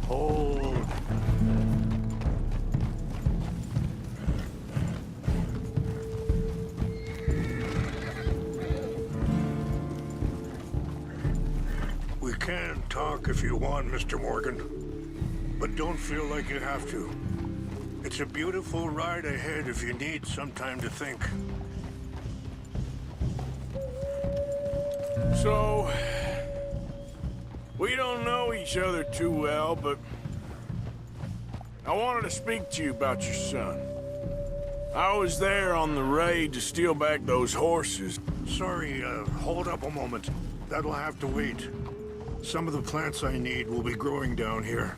Hold. We can talk if you want, Mr. Morgan. But don't feel like you have to. It's a beautiful ride ahead if you need some time to think. So, we don't know each other too well, but I wanted to speak to you about your son. I was there on the raid to steal back those horses. Sorry, hold up a moment. That'll have to wait. Some of the plants I need will be growing down here.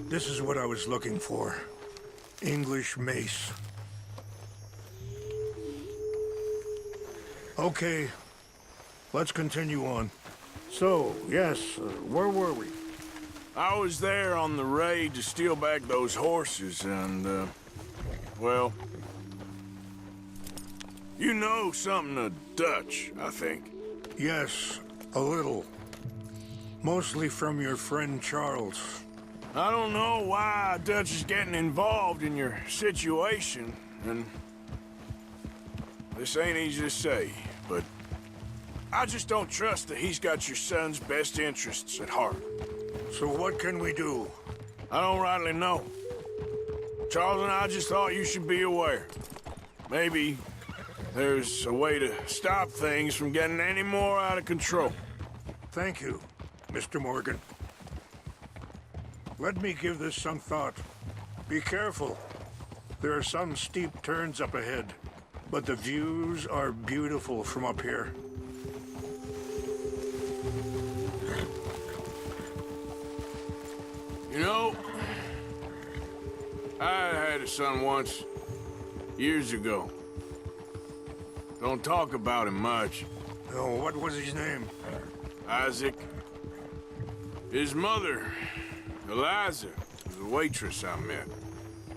This is what I was looking for. English mace. Okay, let's continue on. So, yes, where were we? I was there on the raid to steal back those horses, and, well... You know something of Dutch, I think. Yes, a little. Mostly from your friend Charles. I don't know why Dutch is getting involved in your situation, and... This ain't easy to say, but... I just don't trust that he's got your son's best interests at heart. So what can we do? I don't rightly know. Charles and I just thought you should be aware. Maybe there's a way to stop things from getting any more out of control. Thank you, Mr. Morgan. Let me give this some thought. Be careful. There are some steep turns up ahead, but the views are beautiful from up here. You know, I had a son once, years ago. Don't talk about him much. Oh, what was his name? Isaac. His mother, Eliza, was a waitress I met.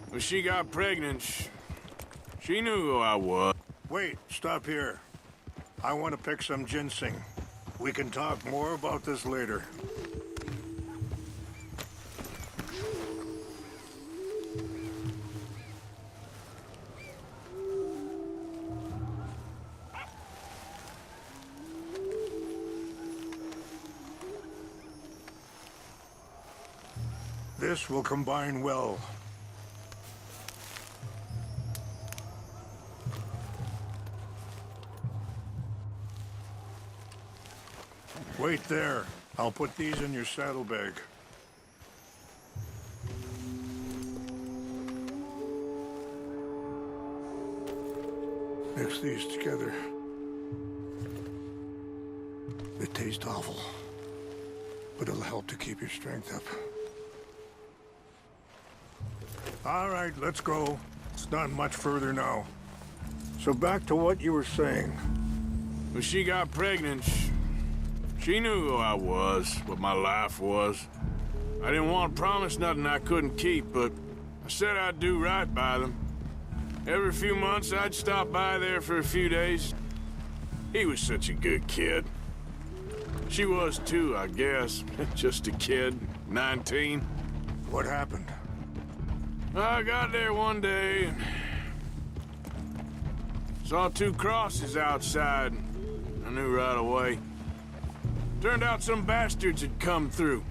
When she got pregnant, she knew who I was. Wait, stop here. I want to pick some ginseng. We can talk more about this later. This will combine well. Wait there. I'll put these in your saddlebag. Mix these together. They taste awful, but it'll help to keep your strength up. All right, let's go. It's not much further now. So back to what you were saying. When she got pregnant, she knew who I was, what my life was. I didn't want to promise nothing I couldn't keep, but I said I'd do right by them. Every few months, I'd stop by there for a few days. He was such a good kid. She was too, I guess. Just a kid, 19. What happened? I got there one day and saw two crosses outside. I knew right away. Turned out some bastards had come through.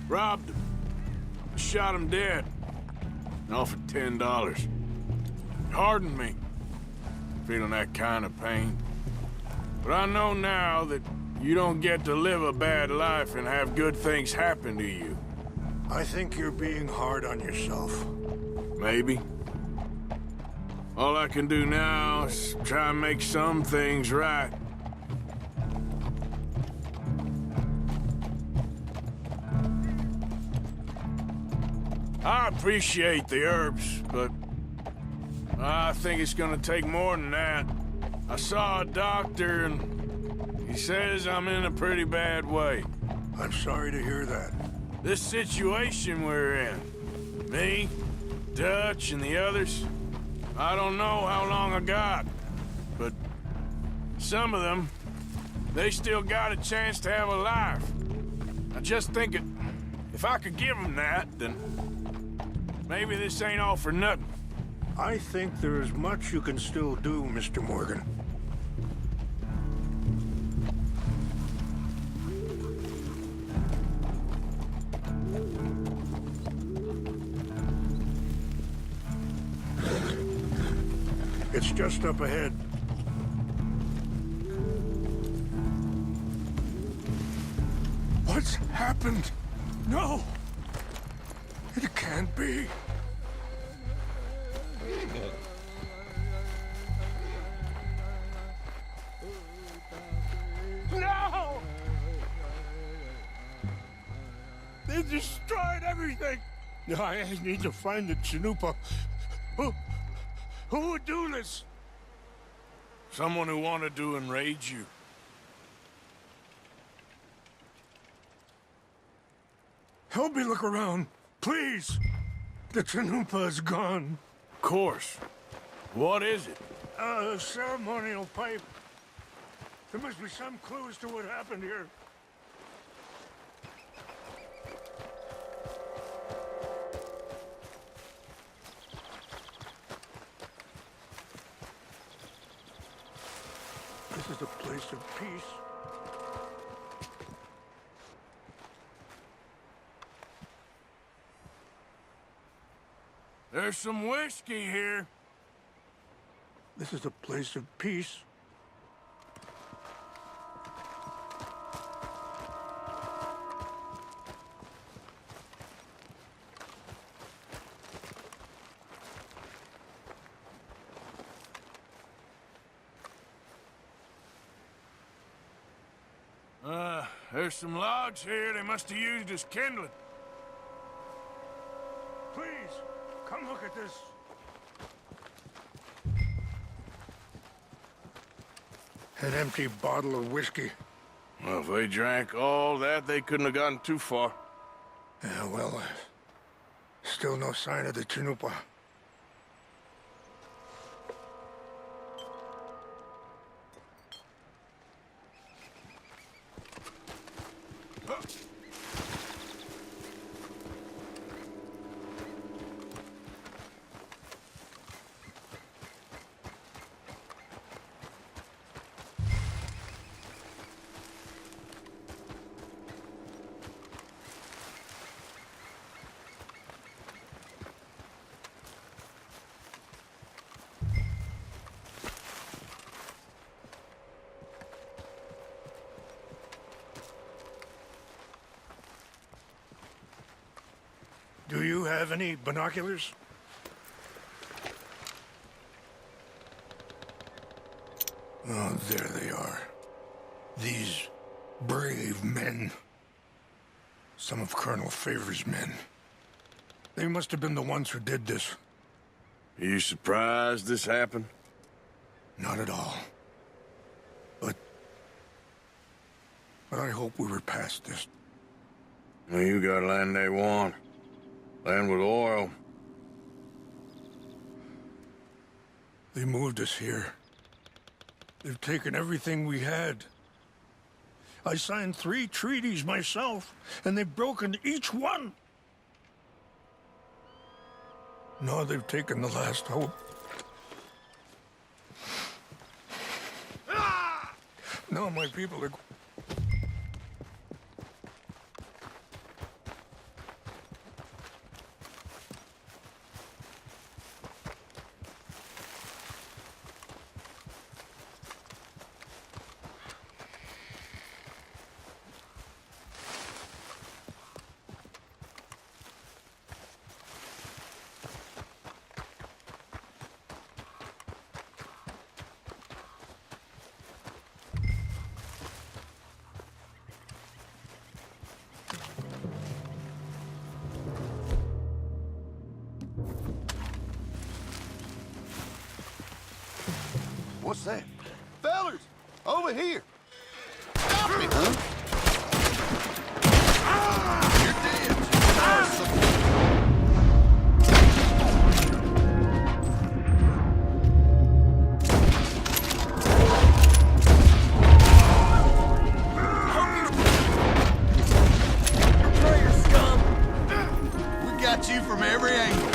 Robbed them. Shot them dead. And offered $10. It hardened me, feeling that kind of pain. But I know now that you don't get to live a bad life and have good things happen to you. I think you're being hard on yourself. Maybe. All I can do now is try and make some things right. I appreciate the herbs, but I think it's gonna take more than that. I saw a doctor and he says I'm in a pretty bad way. I'm sorry to hear that. This situation we're in, me, Dutch, and the others, I don't know how long I got, but some of them, they still got a chance to have a life. I just think if I could give them that, then maybe this ain't all for nothing. I think there is much you can still do, Mr. Morgan. It's just up ahead. What's happened? No! It can't be. No! They destroyed everything! I need to find the Chanupa. Who would do this? Someone who wanted to enrage you. Help me look around, please. The Chanupa is gone. Of course. What is it? A ceremonial pipe. There must be some clues to what happened here. This is a place of peace. There's some whiskey here. This is a place of peace. There's some logs here they must have used as kindling. Please, come look at this. An empty bottle of whiskey. Well, if they drank all that, they couldn't have gotten too far. Yeah, well, still no sign of the Chanupa. Do you have any binoculars? Oh, there they are. These brave men. Some of Colonel Favor's men. They must have been the ones who did this. Are you surprised this happened? Not at all. But I hope we were past this. Well, you got land they want. Land with oil. They moved us here. They've taken everything we had. I signed 3 treaties myself, and they've broken each one. Now they've taken the last hope. Now my people are... What's that? Fellers! Over here! Stop it! Huh? You're Betrayer scum! We got you from every angle.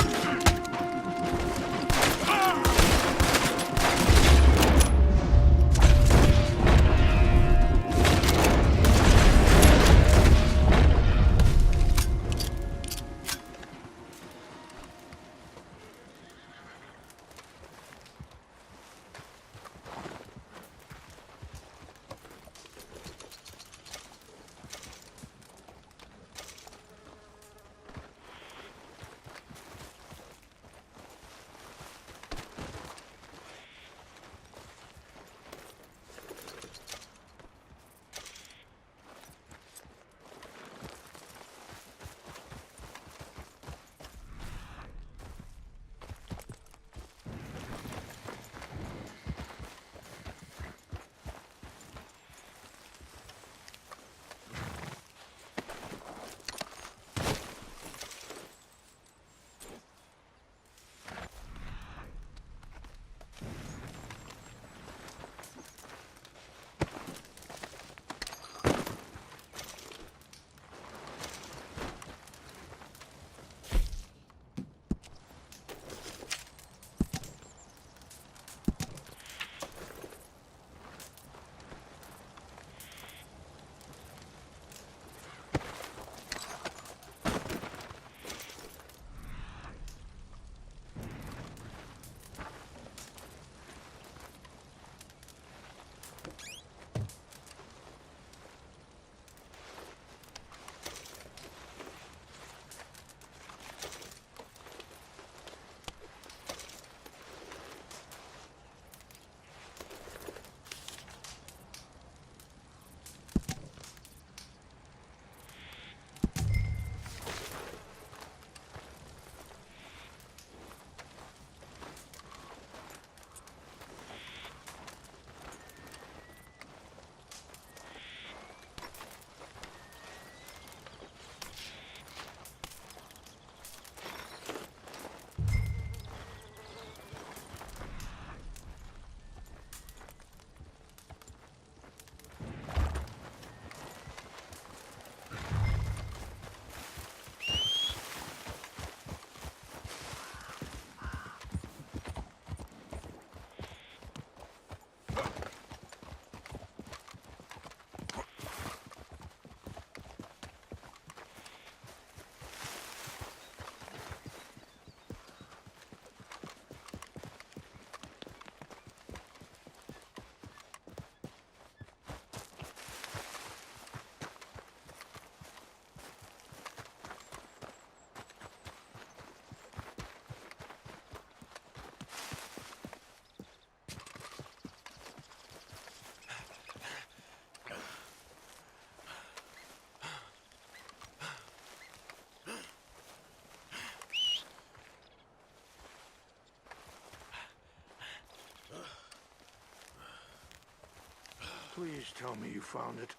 Please tell me you found it.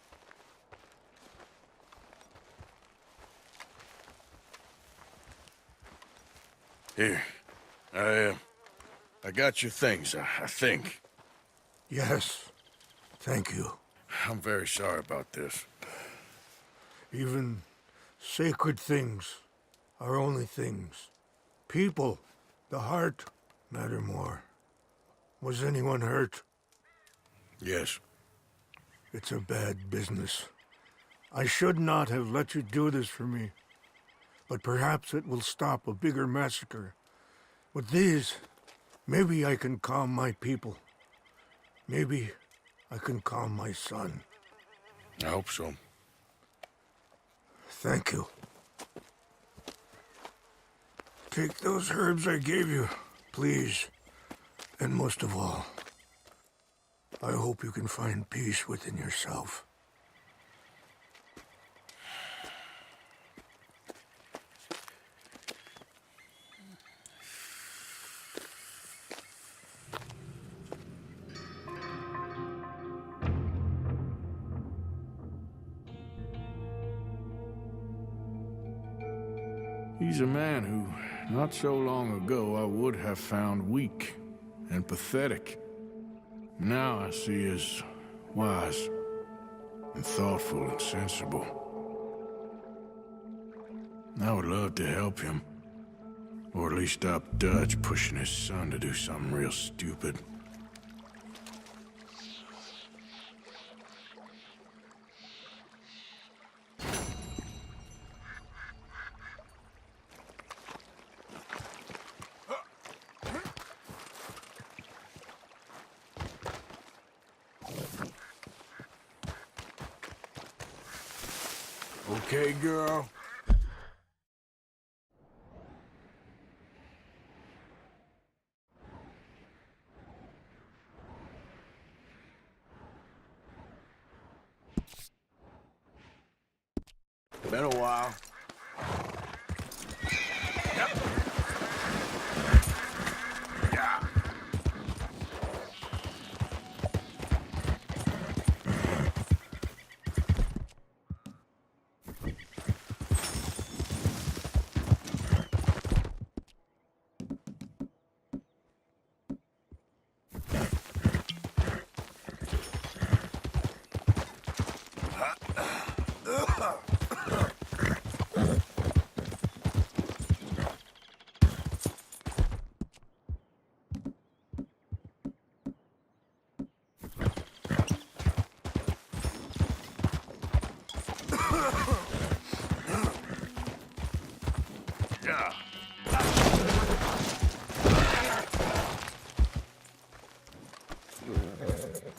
Here. I got your things, I think. Yes. Thank you. I'm very sorry about this. Even sacred things are only things. People, the heart, matter more. Was anyone hurt? Yes. It's a bad business. I should not have let you do this for me. But perhaps it will stop a bigger massacre. With these, maybe I can calm my people. Maybe I can calm my son. I hope so. Thank you. Take those herbs I gave you, please. And most of all, I hope you can find peace within yourself. He's a man who, not so long ago, I would have found weak and pathetic. Now I see as wise and thoughtful and sensible. I would love to help him, or at least stop Dutch pushing his son to do something real stupid. Okay, girl. Been a while.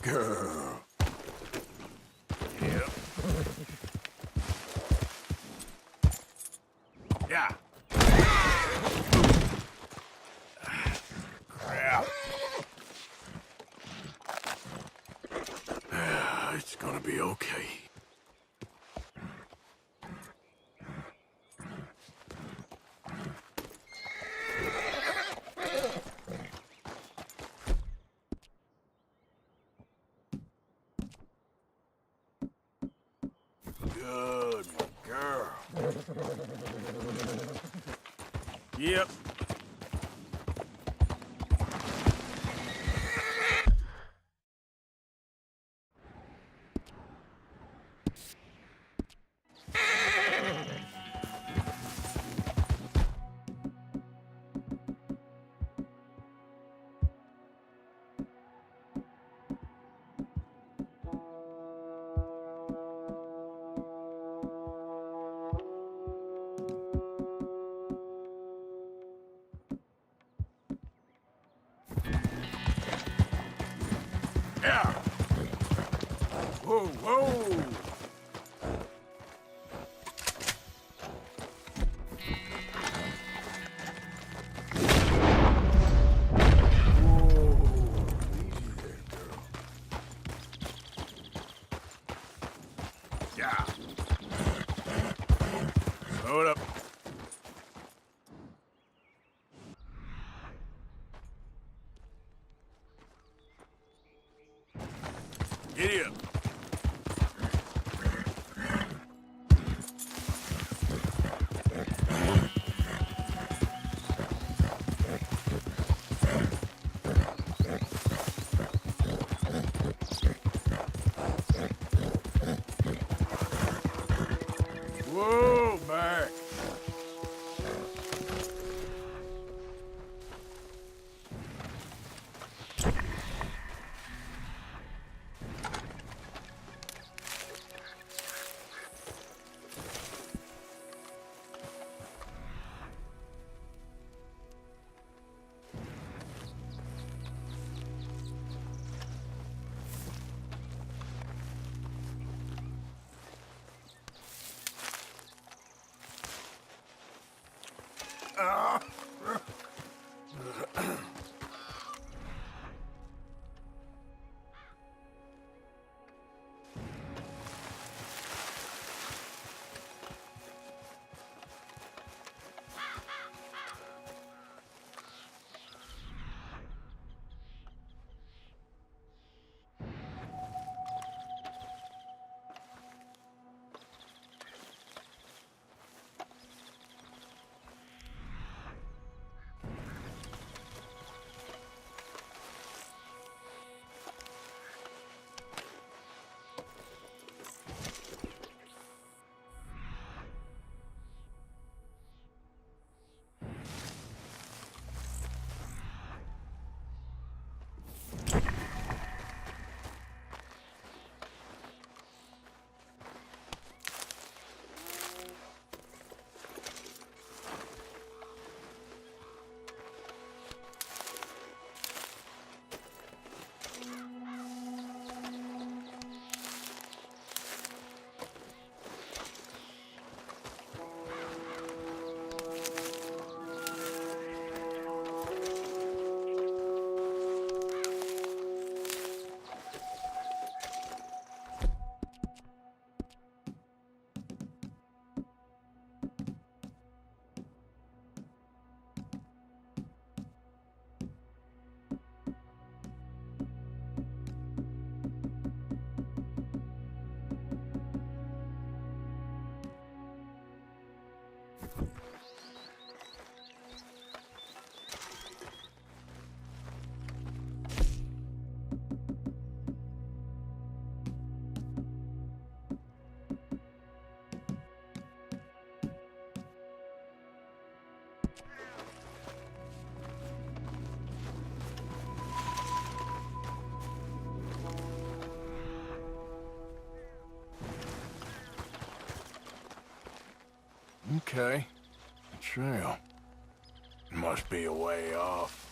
Girl. Yep. Yeah. Crap. It's gonna be okay. Good girl. Yep. Yeah. Whoa, whoa. Yeah. Slow it up. Giddy up. Whoa, back. Okay. The trail. Must be a way off.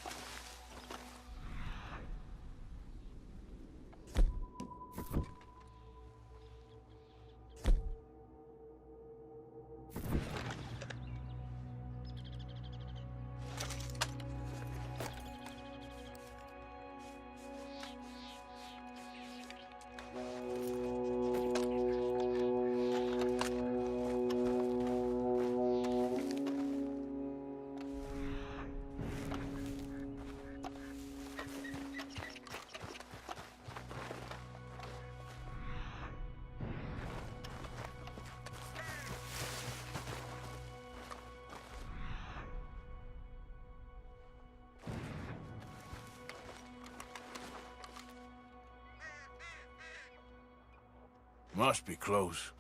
Must be close.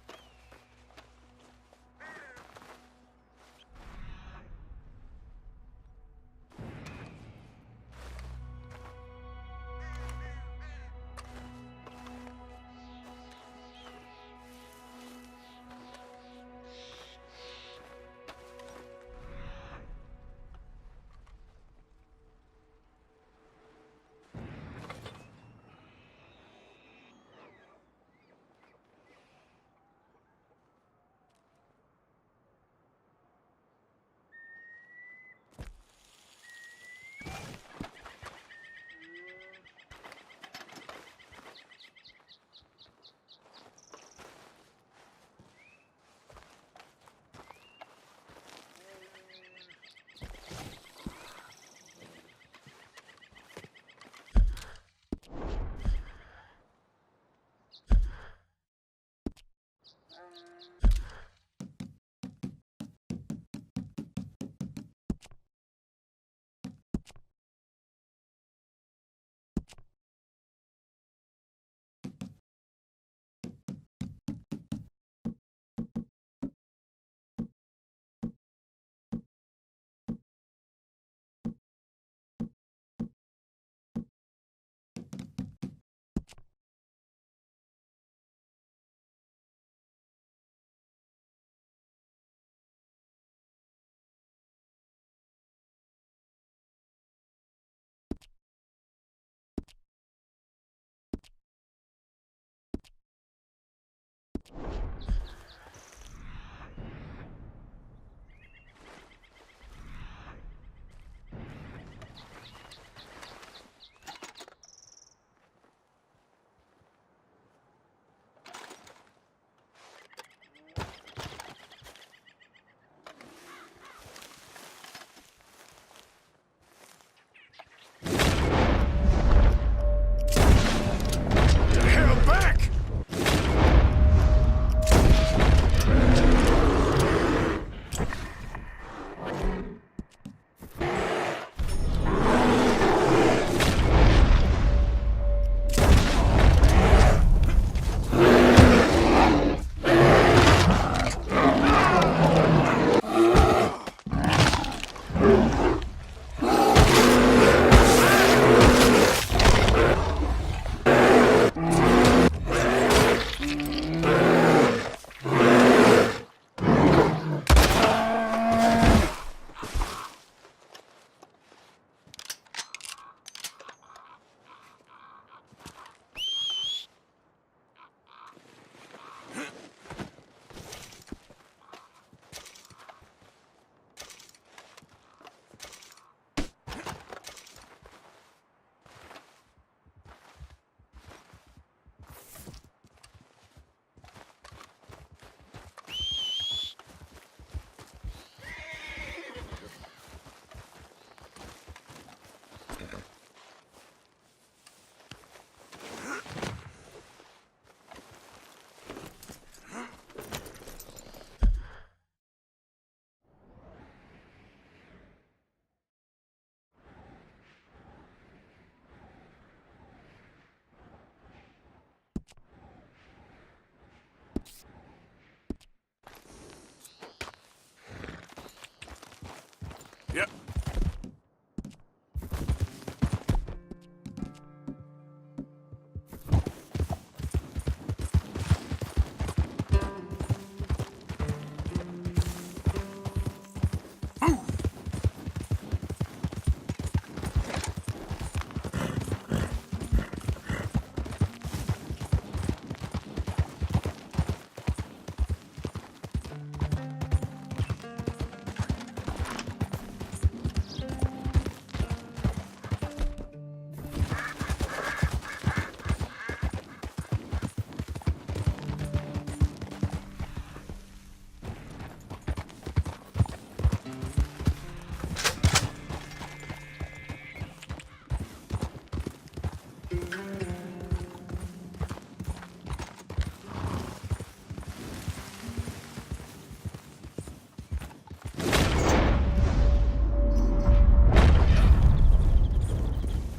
Yep.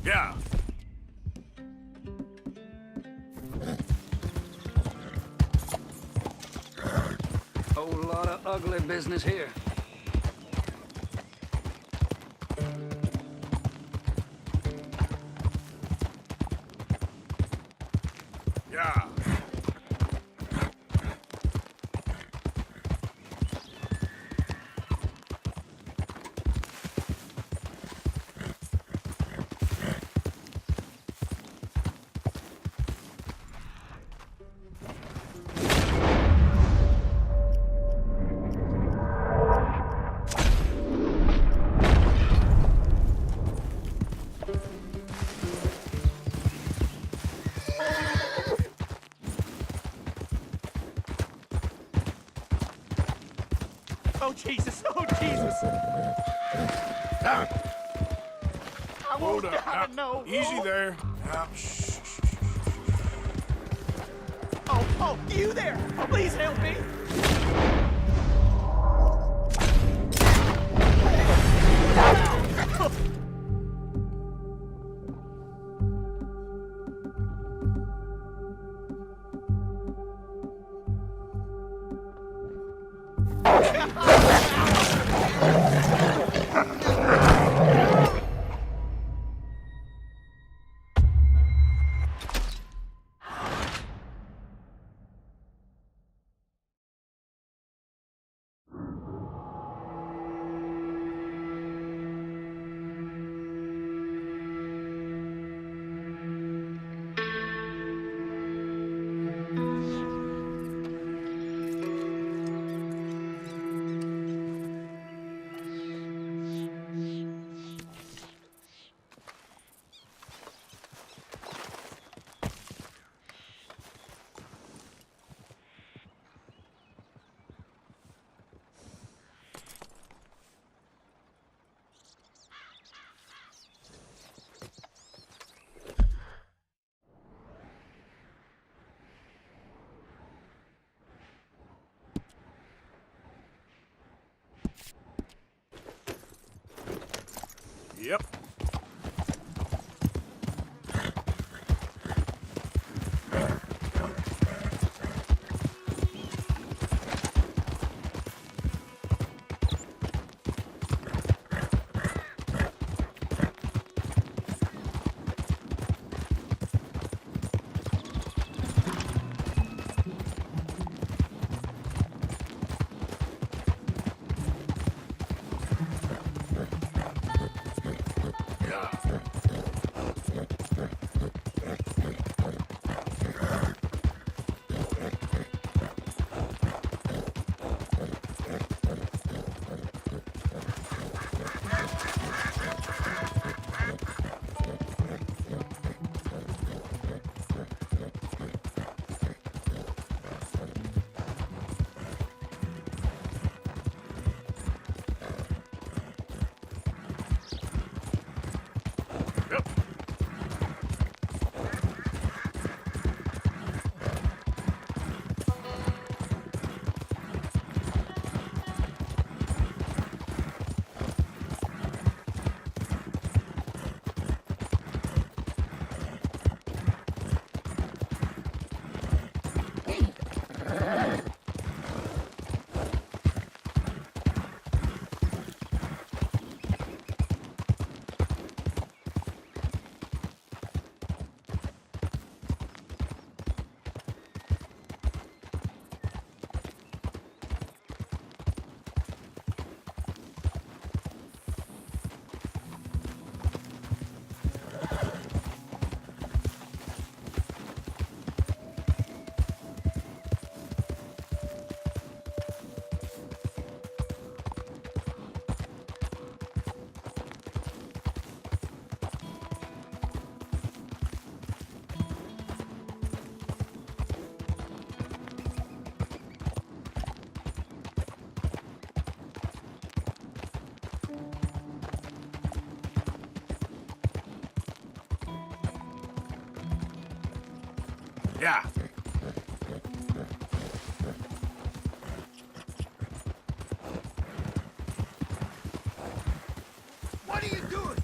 Yeah. Whole lot of ugly business here. Yeah. Oh, Jesus! Oh, Jesus! Down. I Hold won't up. gotta Now, know. easy there. Now, shh. Oh, you there! Please help me! Yep. Yeah. What are you doing?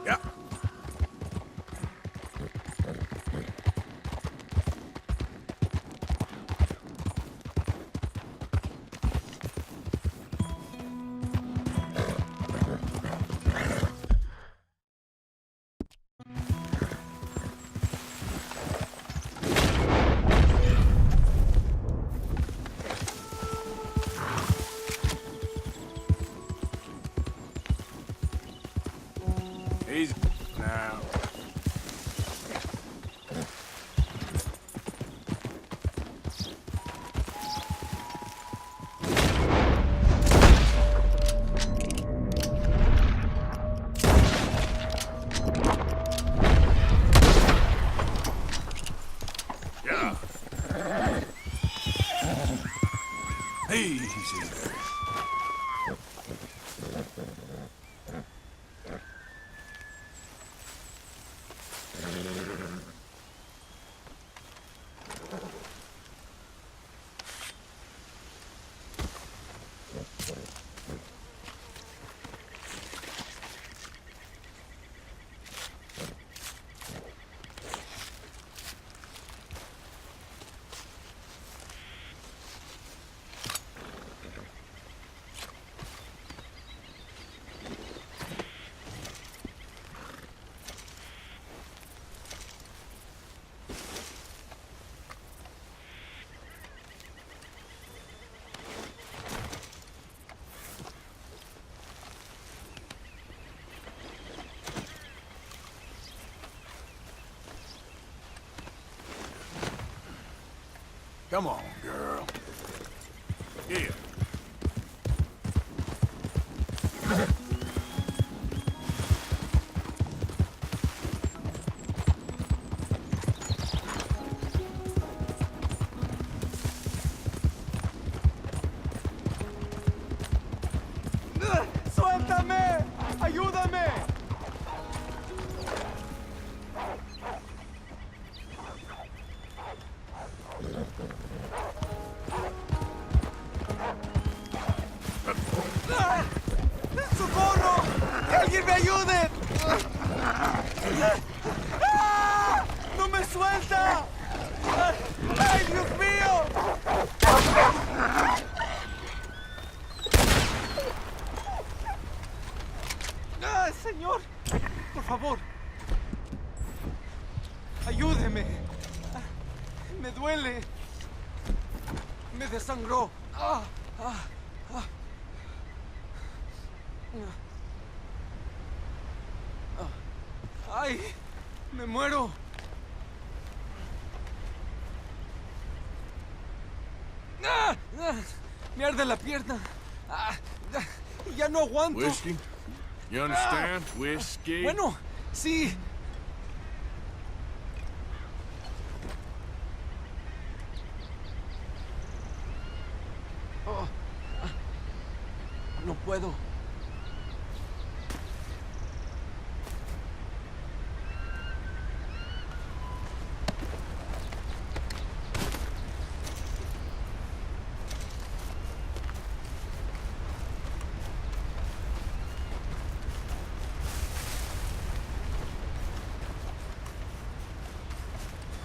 Yeah. Easy now. Yeah. Easy there. Come on, girl. Here. ¡Suéltame! ¡Ayúdame! ¡Socorro! ¡Que alguien me ayude! ¡Ah! ¡No me suelta! ¡Ay, Dios mío! ¡Ah, señor! Por favor. Ayúdeme. Me duele. Me desangró. Ah, ah, ah. ¡Ay! ¡Me muero! ¡Ah! ¡Ah! ¡Me arde la pierna! ¡Ah! ¡Ya no aguanto! Whiskey? You understand? Whiskey? Bueno, sí. Oh. No puedo.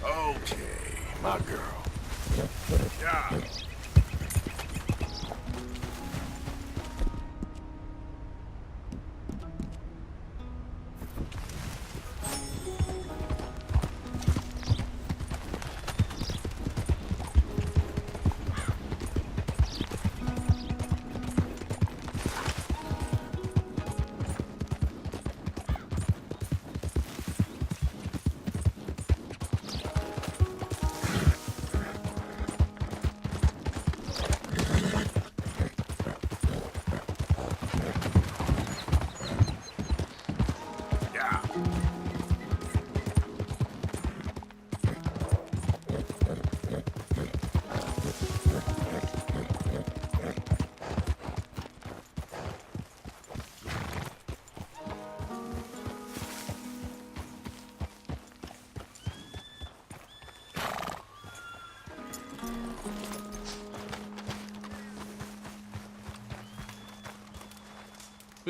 Okay, my girl. Yeah.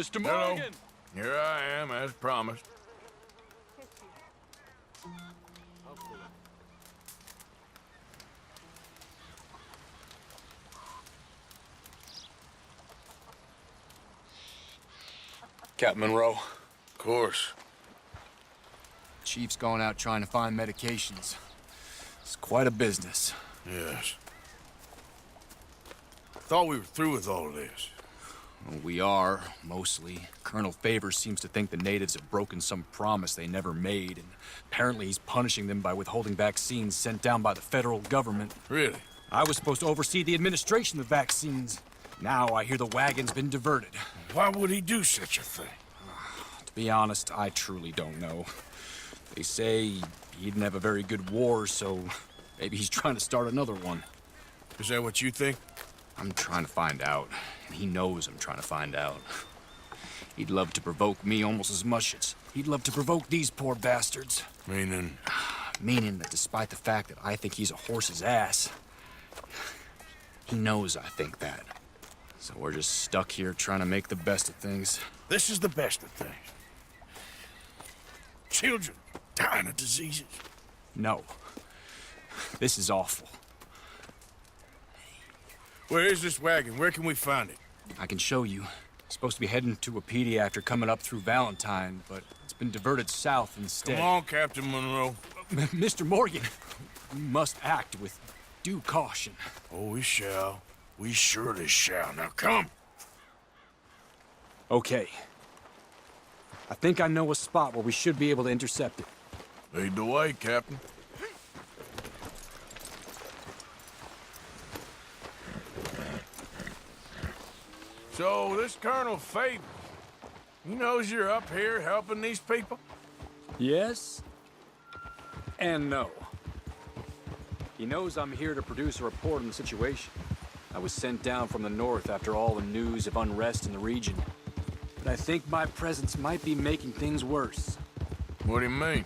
Mr. Hello. Morgan! Here I am, as promised. Captain Monroe. Of course. Chief's going out trying to find medications. It's quite a business. Yes. Thought we were through with all of this. Well, we are, mostly. Colonel Favors seems to think the natives have broken some promise they never made, and apparently he's punishing them by withholding vaccines sent down by the federal government. Really? I was supposed to oversee the administration of the vaccines. Now I hear the wagon's been diverted. Why would he do such a thing? To be honest, I truly don't know. They say he didn't have a very good war, so maybe he's trying to start another one. Is that what you think? I'm trying to find out, and he knows I'm trying to find out. He'd love to provoke me almost as much as he'd love to provoke these poor bastards. Meaning? Meaning that despite the fact that I think he's a horse's ass, he knows I think that. So we're just stuck here trying to make the best of things. This is the best of things. Children dying of diseases. No. This is awful. Where is this wagon? Where can we find it? I can show you. It's supposed to be heading to Wapiti after coming up through Valentine, but it's been diverted south instead. Come on, Captain Monroe. Mr. Morgan, we must act with due caution. Oh, we shall. We surely shall. Now come. Okay. I think I know a spot where we should be able to intercept it. Lead the way, Captain. So, this Colonel Favors, he knows you're up here helping these people? Yes and no. He knows I'm here to produce a report on the situation. I was sent down from the north after all the news of unrest in the region. But I think my presence might be making things worse. What do you mean?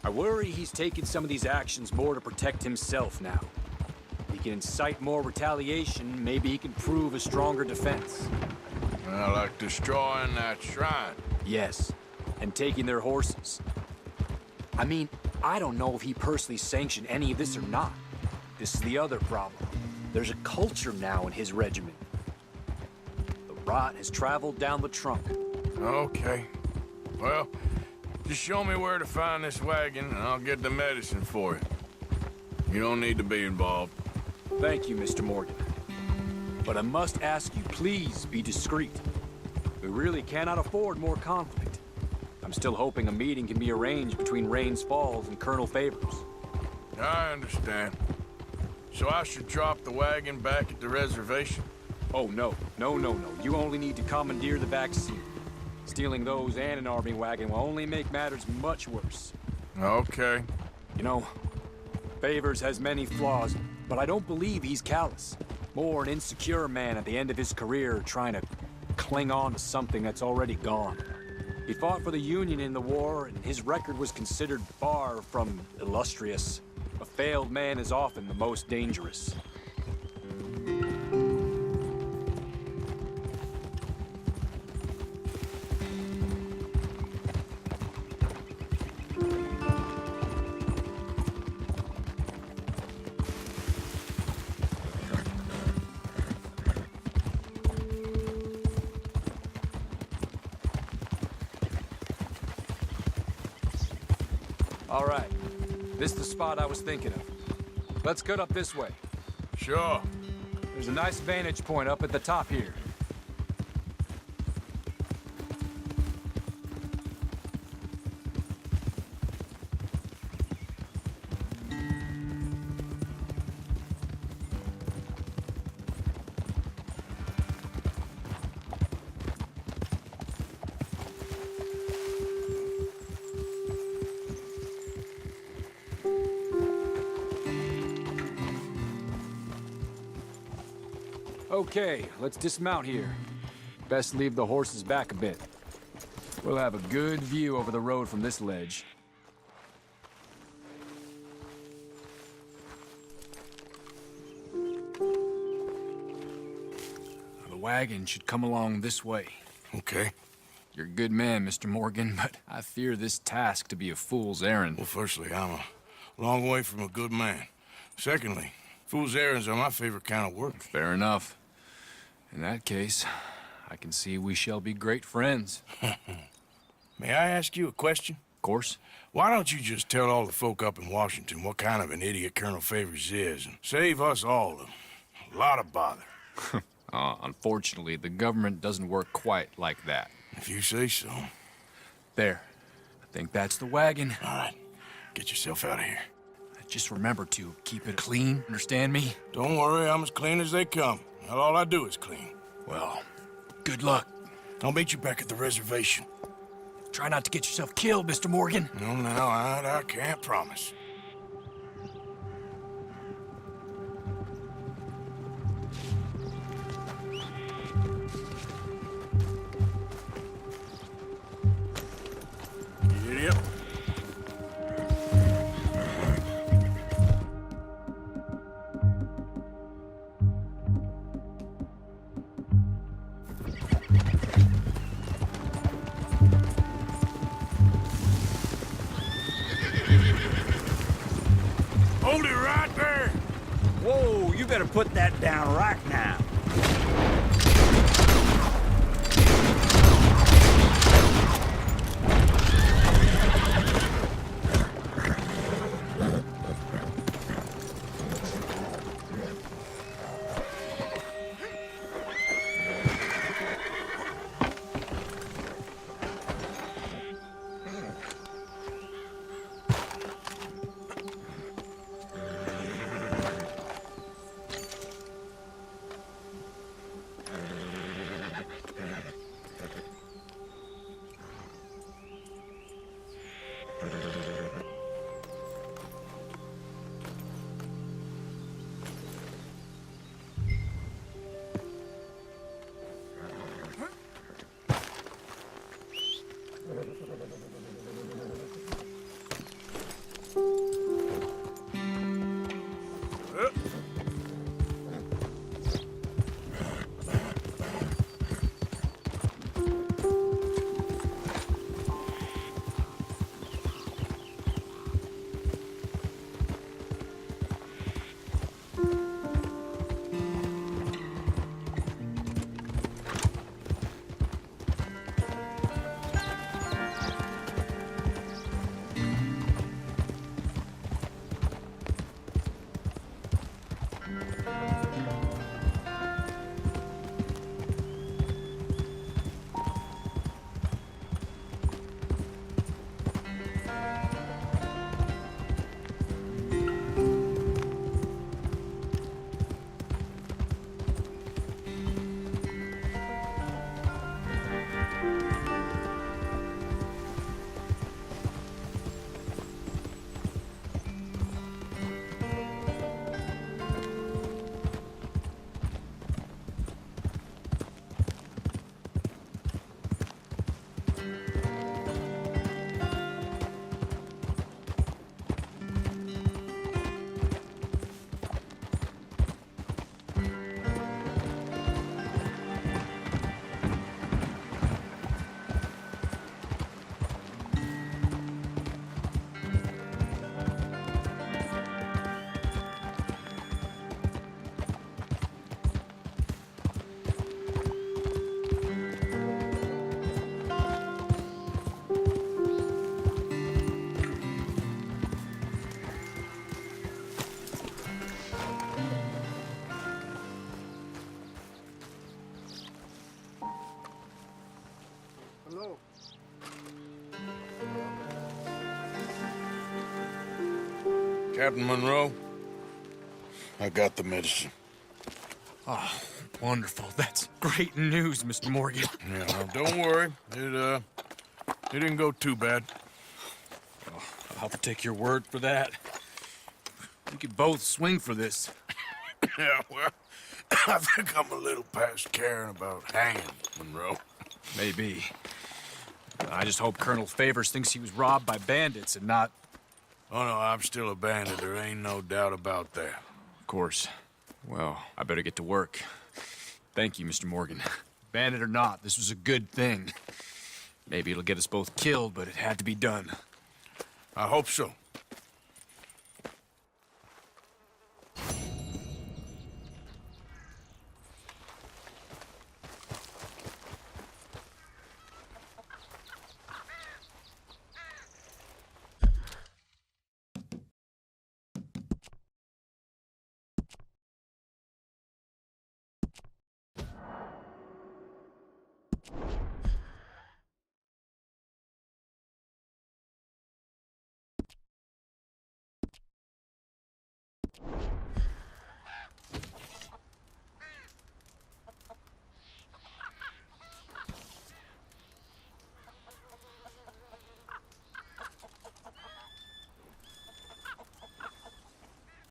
I worry he's taking some of these actions more to protect himself now. If he can incite more retaliation, maybe he can prove a stronger defense. Well, like destroying that shrine. Yes, and taking their horses. I mean, I don't know if he personally sanctioned any of this or not. This is the other problem. There's a culture now in his regiment. The rot has traveled down the trunk. Okay. Well, just show me where to find this wagon, and I'll get the medicine for it. You don't need to be involved. Thank you, Mr. Morgan. But I must ask you, please be discreet. We really cannot afford more conflict. I'm still hoping a meeting can be arranged between Rains Falls and Colonel Favors. I understand. So I should drop the wagon back at the reservation? Oh, no. No. You only need to commandeer the vaccine. Stealing those and an army wagon will only make matters much worse. Okay. You know, Favors has many flaws, but I don't believe he's callous. More an insecure man at the end of his career trying to cling on to something that's already gone. He fought for the Union in the war, and his record was considered far from illustrious. A failed man is often the most dangerous. All right. This is the spot I was thinking of. Let's cut up this way. Sure. There's a nice vantage point up at the top here. Okay, let's dismount here. Best leave the horses back a bit. We'll have a good view over the road from this ledge. The wagon should come along this way. Okay. You're a good man, Mr. Morgan, but I fear this task to be a fool's errand. Well, firstly, I'm a long way from a good man. Secondly, fool's errands are my favorite kind of work. Fair enough. In that case, I can see we shall be great friends. May I ask you a question? Of course. Why don't you just tell all the folk up in Washington what kind of an idiot Colonel Favors is and save us all a lot of bother? Unfortunately, the government doesn't work quite like that. If you say so. There. I think that's the wagon. All right. Get yourself out of here. Just remember to keep it clean, understand me? Don't worry, I'm as clean as they come. Not all I do is clean. Well, good luck. I'll meet you back at the reservation. Try not to get yourself killed, Mr. Morgan. No, I can't promise. Giddy up. Hold it right there! Whoa, you better put that down right now. Hello. Captain Monroe, I got the medicine. Oh, wonderful. That's great news, Mr. Morgan. Yeah, well, don't worry. It didn't go too bad. Oh, I'll take your word for that. We could both swing for this. Yeah, well, I think I'm a little past caring about hanging, Monroe. Maybe. I just hope Colonel Favors thinks he was robbed by bandits and not... Oh, no, I'm still a bandit. There ain't no doubt about that. Of course. Well, I better get to work. Thank you, Mr. Morgan. Bandit or not, this was a good thing. Maybe it'll get us both killed, but it had to be done. I hope so.